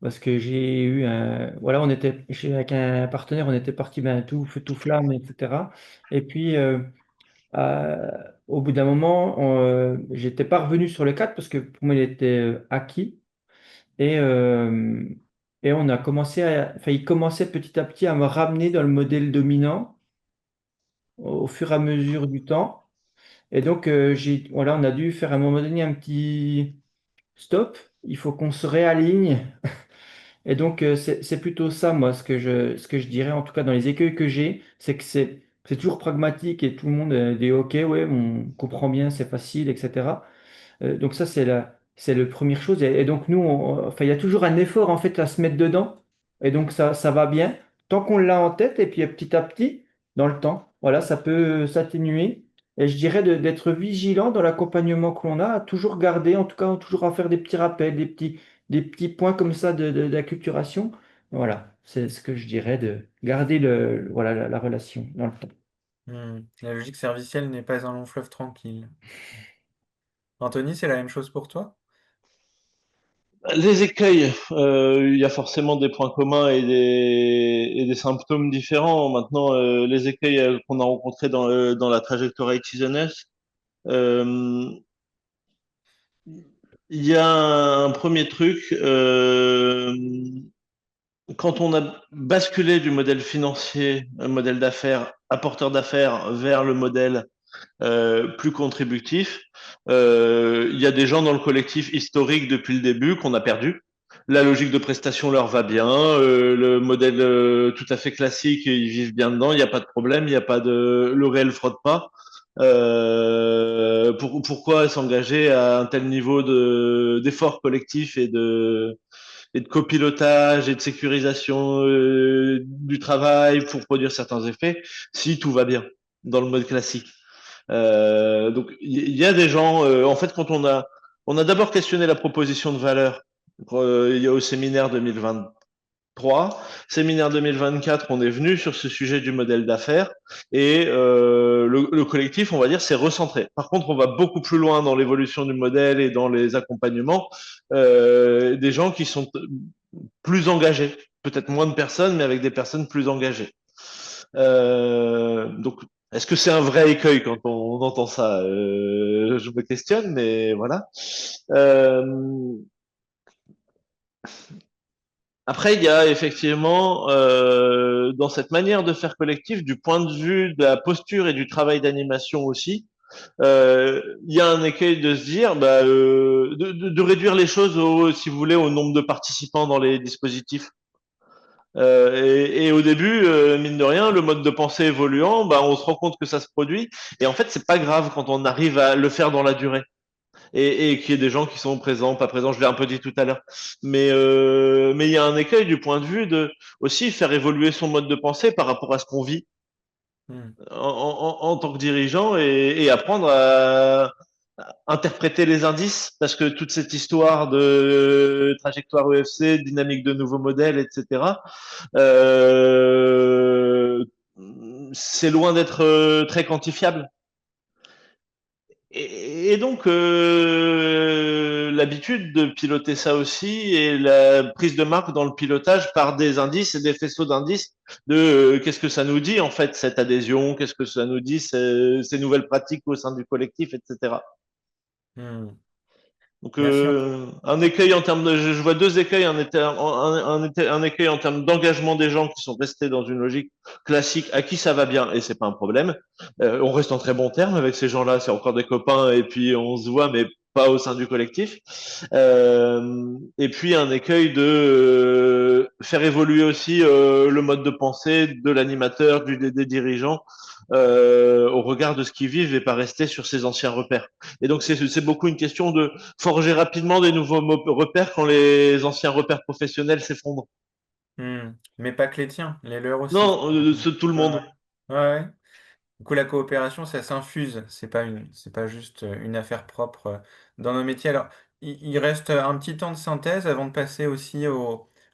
Parce que j'ai eu voilà, avec un partenaire, on était parti ben, tout feu, tout flamme, etc. Et puis, euh, au bout d'un moment, j'étais pas revenu sur le cadre parce que pour moi, il était acquis. Et, euh, et on a enfin, il commençait petit à petit à me ramener dans le modèle dominant au fur et à mesure du temps. Et donc, voilà, on a dû faire à un moment donné un petit stop. Il faut qu'on se réaligne. Et donc, c'est plutôt ça, moi, ce que je dirais, en tout cas dans les écueils que j'ai, c'est que c'est toujours pragmatique et tout le monde dit OK, ouais, on comprend bien, c'est facile, etc. Donc ça, c'est la première chose. Et donc nous, enfin, il y a toujours un effort en fait à se mettre dedans. Et donc ça va bien. Tant qu'on l'a en tête, et puis petit à petit, dans le temps, voilà, ça peut s'atténuer. Et je dirais d'être vigilant dans l'accompagnement que l'on a, à toujours garder, en tout cas, toujours à faire des petits rappels, des petits points comme ça d'acculturation. Voilà, c'est ce que je dirais, de garder voilà, la relation dans le temps. La logique servicielle n'est pas un long fleuve tranquille. Anthony, c'est la même chose pour toi? Les écueils, il y a forcément des points communs et des symptômes différents. Maintenant, les écueils qu'on a rencontrés dans la trajectoire IT Jeunesse, euh, il y a un premier truc. Quand on a basculé du modèle financier, un modèle d'affaires, apporteur d'affaires, vers le modèle plus contributif, il y a des gens dans le collectif historique depuis le début qu'on a perdu. La logique de prestation leur va bien, le modèle tout à fait classique, ils vivent bien dedans, il n'y a pas de problème, il n'y a pas de, le réel frotte pas. Pourquoi s'engager à un tel niveau d'effort collectif et de copilotage et de sécurisation du travail pour produire certains effets si tout va bien dans le mode classique. Donc il y a des gens, en fait, quand on a d'abord questionné la proposition de valeur il y a au séminaire 2023, séminaire 2024, on est venu sur ce sujet du modèle d'affaires et le collectif, on va dire, s'est recentré. Par contre, on va beaucoup plus loin dans l'évolution du modèle et dans les accompagnements, des gens qui sont plus engagés, peut-être moins de personnes, mais avec des personnes plus engagées. Donc, est-ce que c'est un vrai écueil quand on entend ça? Je me questionne, mais voilà. Euh, Après, il y a effectivement, dans cette manière de faire collectif, du point de vue de la posture et du travail d'animation aussi, il y a un écueil de se dire, bah, de réduire les choses, si vous voulez, au nombre de participants dans les dispositifs. Et au début, mine de rien, le mode de pensée évoluant, bah, on se rend compte que ça se produit. Et en fait, c'est pas grave quand on arrive à le faire dans la durée. Et qu'il y ait des gens qui sont présents, pas présents, je l'ai un peu dit tout à l'heure. Mais il y a un écueil du point de vue de aussi faire évoluer son mode de pensée par rapport à ce qu'on vit Hmm. en tant que dirigeant et apprendre à interpréter les indices, parce que toute cette histoire de trajectoire EFC, dynamique de nouveaux modèles, etc., euh, c'est loin d'être très quantifiable. Et donc, l'habitude de piloter ça aussi et la prise de marque dans le pilotage par des indices et des faisceaux d'indices de qu'est-ce que ça nous dit en fait cette adhésion, qu'est-ce que ça nous dit ces nouvelles pratiques au sein du collectif, etc. Hmm. Donc, Merci Anthony. un écueil en termes de, je vois deux écueils, un écueil en termes d'engagement des gens qui sont restés dans une logique classique, à qui ça va bien, et c'est pas un problème. On reste en très bon terme avec ces gens-là, c'est encore des copains, et puis on se voit, mais pas au sein du collectif. Et puis un écueil de faire évoluer aussi le mode de pensée de l'animateur, des dirigeants, au regard de ce qu'ils vivent et pas rester sur ses anciens repères. Et donc c'est beaucoup une question de forger rapidement des nouveaux repères quand les anciens repères professionnels s'effondrent. Mais pas que les tiens, les leurs aussi. Non, tout le Ouais, monde. ouais. Ouais, ouais. Du coup, la coopération, ça s'infuse. C'est pas juste une affaire propre dans nos métiers. Alors, il reste un petit temps de synthèse avant de passer aussi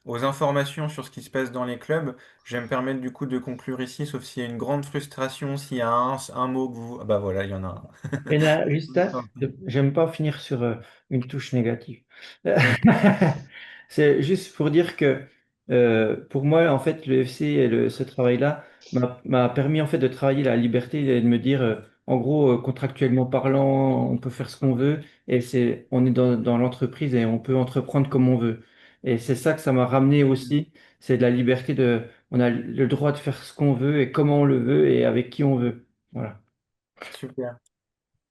aux informations sur ce qui se passe dans les clubs, je vais me permettre du coup de conclure ici, sauf s'il y a une grande frustration, s'il y a un mot que vous... Ah bah voilà, il y en a un. Et là, juste là, j'aime pas finir sur une touche négative. C'est juste pour dire que pour moi, en fait, le FC et ce travail-là m'a permis en fait de travailler la liberté et de me dire, en gros, contractuellement parlant, on peut faire ce qu'on veut et on est dans l'entreprise et on peut entreprendre comme on veut. Et c'est ça que ça m'a ramené aussi, c'est de la liberté on a le droit de faire ce qu'on veut et comment on le veut et avec qui on veut. Voilà. Super.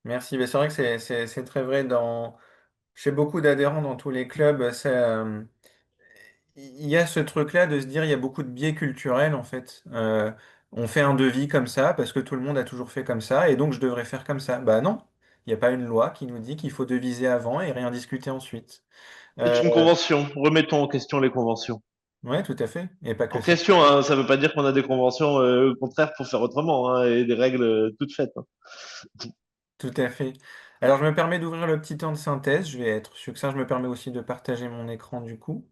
Merci. Mais c'est vrai que c'est très vrai chez beaucoup d'adhérents dans tous les clubs. Il y a ce truc-là de se dire il y a beaucoup de biais culturels en fait. On fait un devis comme ça parce que tout le monde a toujours fait comme ça et donc je devrais faire comme ça. Bah non, il n'y a pas une loi qui nous dit qu'il faut deviser avant et rien discuter ensuite. C'est Euh, une convention. Remettons en question les conventions. ouais, tout à fait. Et pas que En ça. question, hein, ça ne veut pas dire qu'on a des conventions au contraire pour faire autrement, hein, et des règles toutes faites, hein. Tout à fait. Alors je me permets d'ouvrir le petit temps de synthèse. Je vais être succinct. Je me permets aussi de partager mon écran du coup.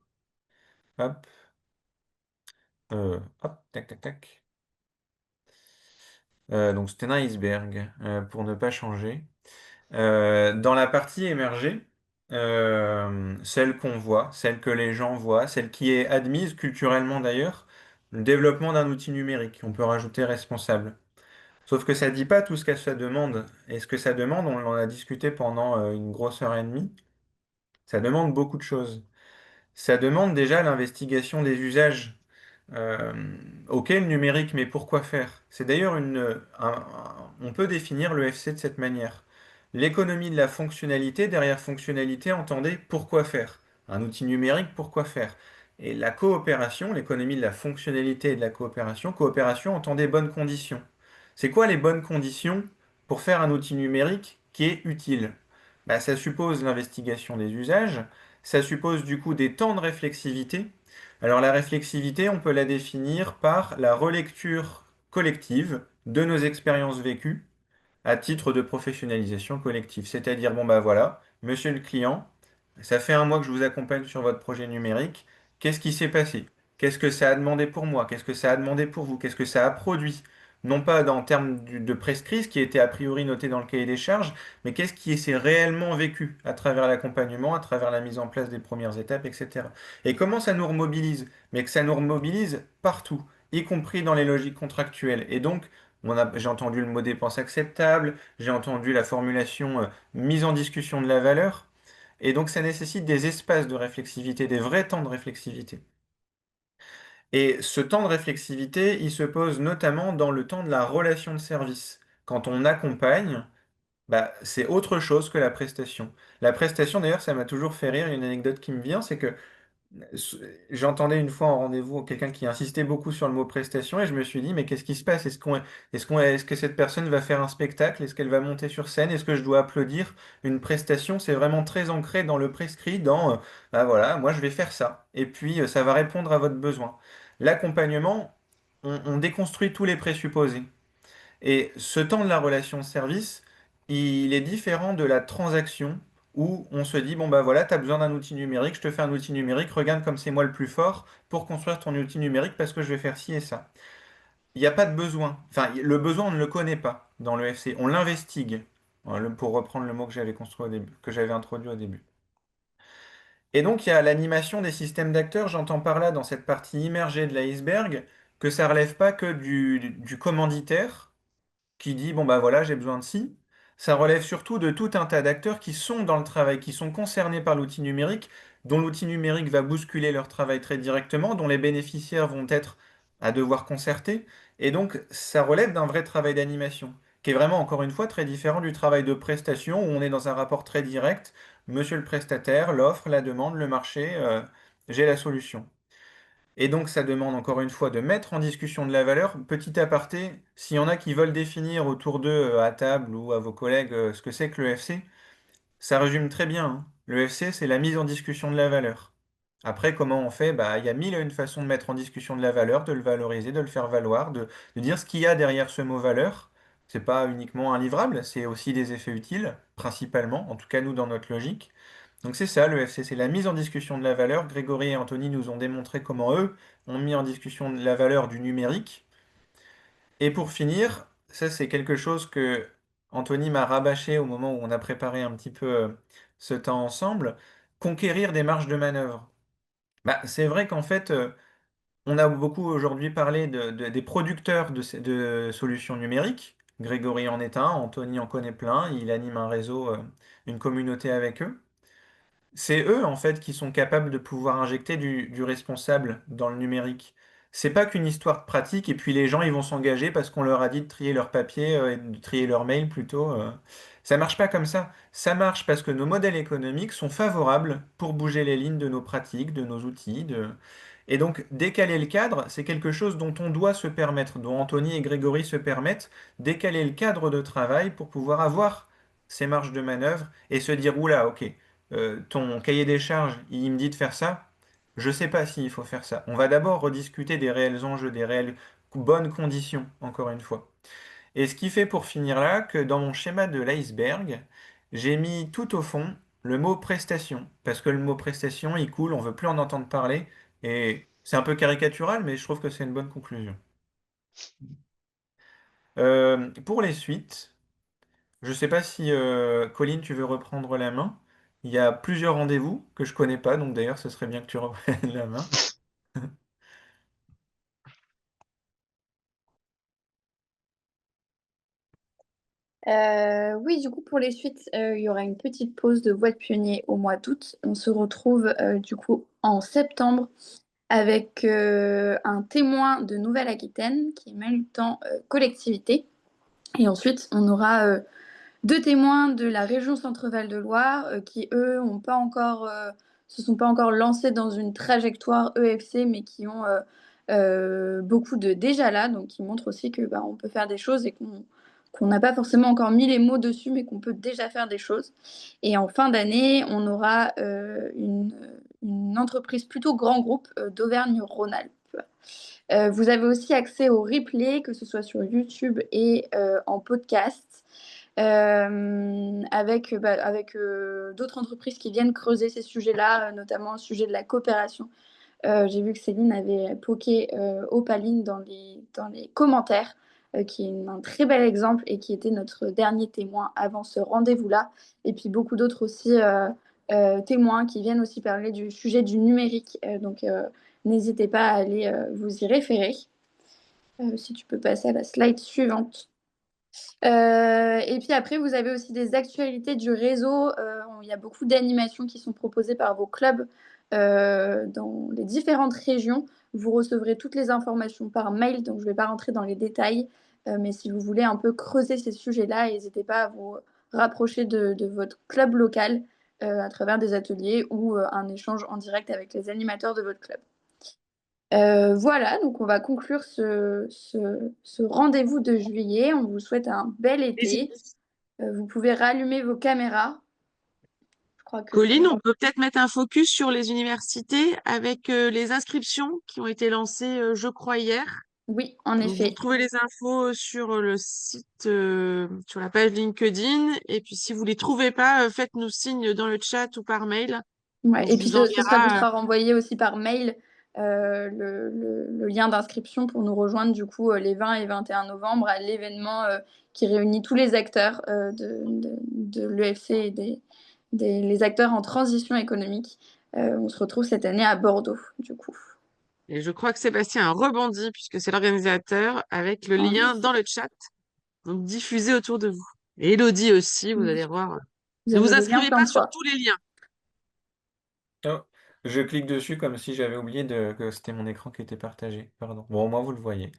Hop, hop, tac, tac, tac. Donc c'était un iceberg pour ne pas changer. Dans la partie émergée, celle qu'on voit, celle que les gens voient, celle qui est admise culturellement d'ailleurs, le développement d'un outil numérique. On peut rajouter responsable. Sauf que ça ne dit pas tout ce que ça demande. Et ce que ça demande, on en a discuté pendant une grosse heure et demie, ça demande beaucoup de choses. Ça demande déjà l'investigation des usages. Euh, ok, le numérique, mais pourquoi faire? C'est d'ailleurs on peut définir le FC de cette manière. L'économie de la fonctionnalité, derrière fonctionnalité, entendez pourquoi faire. Un outil numérique, pourquoi faire? Et la coopération, l'économie de la fonctionnalité et de la coopération, coopération, entendez bonnes conditions. C'est quoi les bonnes conditions pour faire un outil numérique qui est utile? Bah, ça suppose l'investigation des usages, ça suppose du coup des temps de réflexivité. Alors la réflexivité, on peut la définir par la relecture collective de nos expériences vécues à titre de professionnalisation collective. C'est-à-dire, bon bah voilà, monsieur le client, ça fait un mois que je vous accompagne sur votre projet numérique. Qu'est-ce qui s'est passé? Qu'est-ce que ça a demandé pour moi? Qu'est-ce que ça a demandé pour vous? Qu'est-ce que ça a produit? Non pas en termes de prescrit, ce qui était a priori noté dans le cahier des charges, mais qu'est-ce qui s'est réellement vécu à travers l'accompagnement, à travers la mise en place des premières étapes, etc. Et comment ça nous remobilise? Mais que ça nous remobilise partout, y compris dans les logiques contractuelles. Et donc, j'ai entendu le mot dépense acceptable, j'ai entendu la formulation mise en discussion de la valeur. Et donc, ça nécessite des espaces de réflexivité, des vrais temps de réflexivité. Et ce temps de réflexivité, il se pose notamment dans le temps de la relation de service. Quand on accompagne, bah, c'est autre chose que la prestation. La prestation, d'ailleurs, ça m'a toujours fait rire. Une anecdote qui me vient, c'est que j'entendais une fois en rendez-vous quelqu'un qui insistait beaucoup sur le mot prestation et je me suis dit, mais qu'est-ce qui se passe? Est-ce que cette personne va faire un spectacle? Est-ce qu'elle va monter sur scène? Est-ce que je dois applaudir? Une prestation, c'est vraiment très ancré dans le prescrit, bah voilà, moi je vais faire ça. Et puis ça va répondre à votre besoin. L'accompagnement, on déconstruit tous les présupposés. Et ce temps de la relation de service, il est différent de la transaction où on se dit, bon bah voilà, tu as besoin d'un outil numérique, je te fais un outil numérique, regarde comme c'est moi le plus fort pour construire ton outil numérique parce que je vais faire ci et ça. Il n'y a pas de besoin. Enfin, le besoin, on ne le connaît pas dans le FC. On l'investigue, pour reprendre le mot que j'avais construit au début, que j'avais introduit au début. Et donc, il y a l'animation des systèmes d'acteurs. J'entends par là, dans cette partie immergée de l'iceberg, que ça relève pas que du commanditaire qui dit, bon bah voilà, j'ai besoin de ci. Ça relève surtout de tout un tas d'acteurs qui sont dans le travail, qui sont concernés par l'outil numérique, dont l'outil numérique va bousculer leur travail très directement, dont les bénéficiaires vont être à devoir concerter. Et donc, ça relève d'un vrai travail d'animation, qui est vraiment, encore une fois, très différent du travail de prestation, où on est dans un rapport très direct. Monsieur le prestataire, l'offre, la demande, le marché, j'ai la solution. Et donc, ça demande encore une fois de mettre en discussion de la valeur. Petit aparté, s'il y en a qui veulent définir autour d'eux, à table ou à vos collègues, ce que c'est que le FC, ça résume très bien, hein. Le FC, c'est la mise en discussion de la valeur. Après, comment on fait? Bah, il y a mille et une façons de mettre en discussion de la valeur, de le valoriser, de le faire valoir, de dire ce qu'il y a derrière ce mot valeur. C'est pas uniquement un livrable, c'est aussi des effets utiles, principalement, en tout cas nous dans notre logique. Donc c'est ça, le FC, c'est la mise en discussion de la valeur. Grégory et Anthony nous ont démontré comment eux ont mis en discussion la valeur du numérique. Et pour finir, ça c'est quelque chose que Anthony m'a rabâché au moment où on a préparé un petit peu ce temps ensemble, conquérir des marges de manœuvre. Bah, c'est vrai qu'en fait, on a beaucoup aujourd'hui parlé des producteurs de solutions numériques. Grégory en est un, Anthony en connaît plein, il anime un réseau, une communauté avec eux. C'est eux, en fait, qui sont capables de pouvoir injecter du responsable dans le numérique. C'est pas qu'une histoire de pratique, et puis les gens, ils vont s'engager parce qu'on leur a dit de trier leurs papiers, et de trier leurs mails plutôt. Ça marche pas comme ça. Ça marche parce que nos modèles économiques sont favorables pour bouger les lignes de nos pratiques, de nos outils. Et donc, décaler le cadre, c'est quelque chose dont on doit se permettre, dont Anthony et Grégory se permettent, décaler le cadre de travail pour pouvoir avoir ces marges de manœuvre et se dire, oula, ok, ton cahier des charges, il me dit de faire ça, je sais pas s'il faut faire ça. On va d'abord rediscuter des réels enjeux, des réelles bonnes conditions, encore une fois. Et ce qui fait pour finir là que dans mon schéma de l'iceberg, j'ai mis tout au fond le mot prestation. Parce que le mot prestation, il coule, on veut plus en entendre parler. Et c'est un peu caricatural, mais je trouve que c'est une bonne conclusion. Pour les suites, je sais pas si Colline, tu veux reprendre la main. Il y a plusieurs rendez-vous que je connais pas, donc d'ailleurs, ce serait bien que tu reprennes la main. Oui, du coup, pour les suites, il y aura une petite pause de Voix de Pionnier au mois d'août. On se retrouve du coup en septembre avec un témoin de Nouvelle-Aquitaine qui est Malutan Collectivité. Et ensuite, on aura deux témoins de la région Centre-Val de Loire qui, eux, se sont pas encore lancés dans une trajectoire EFC, mais qui ont beaucoup de déjà là, donc qui montrent aussi que bah, on peut faire des choses et qu'on n'a pas forcément encore mis les mots dessus, mais qu'on peut déjà faire des choses. Et en fin d'année, on aura une entreprise plutôt grand groupe d'Auvergne-Rhône-Alpes. Vous avez aussi accès au replay, que ce soit sur YouTube et en podcast, avec d'autres entreprises qui viennent creuser ces sujets-là, notamment le sujet de la coopération. J'ai vu que Céline avait poké Opaline dans les commentaires, qui est un très bel exemple et qui était notre dernier témoin avant ce rendez-vous-là. Et puis beaucoup d'autres aussi témoins qui viennent aussi parler du sujet du numérique. Donc, n'hésitez pas à aller vous y référer. Si tu peux passer à la slide suivante. Et puis après, vous avez aussi des actualités du réseau. Il y a beaucoup d'animations qui sont proposées par vos clubs dans les différentes régions. Vous recevrez toutes les informations par mail, donc je ne vais pas rentrer dans les détails. Mais si vous voulez un peu creuser ces sujets-là, n'hésitez pas à vous rapprocher de votre club local à travers des ateliers ou un échange en direct avec les animateurs de votre club. Voilà, donc on va conclure ce rendez-vous de juillet. On vous souhaite un bel été. Vous pouvez rallumer vos caméras. Je crois que c'est Colline, on bon. peut peut-être mettre un focus sur les universités avec les inscriptions qui ont été lancées, je crois, hier. Oui, en Donc, vous effet. retrouvez les infos sur le site, sur la page LinkedIn. Et puis, si vous les trouvez pas, faites-nous signe dans le chat ou par mail. Ouais. On Et puis vous ça vous enverra. sera renvoyé aussi par mail le lien d'inscription pour nous rejoindre du coup les 20 et 21 novembre à l'événement qui réunit tous les acteurs de l'EFC et les acteurs en transition économique. On se retrouve cette année à Bordeaux, du coup. Et je crois que Sébastien a rebondi puisque c'est l'organisateur avec le En lien dans effet. le chat. Donc, diffusez autour de vous. Et Elodie aussi, vous allez voir. Vous Ne avez vous le lien inscrivez plein pas de sur fois. tous les liens. Oh, je clique dessus comme si j'avais oublié que c'était mon écran qui était partagé. Pardon. Bon, au moins vous le voyez.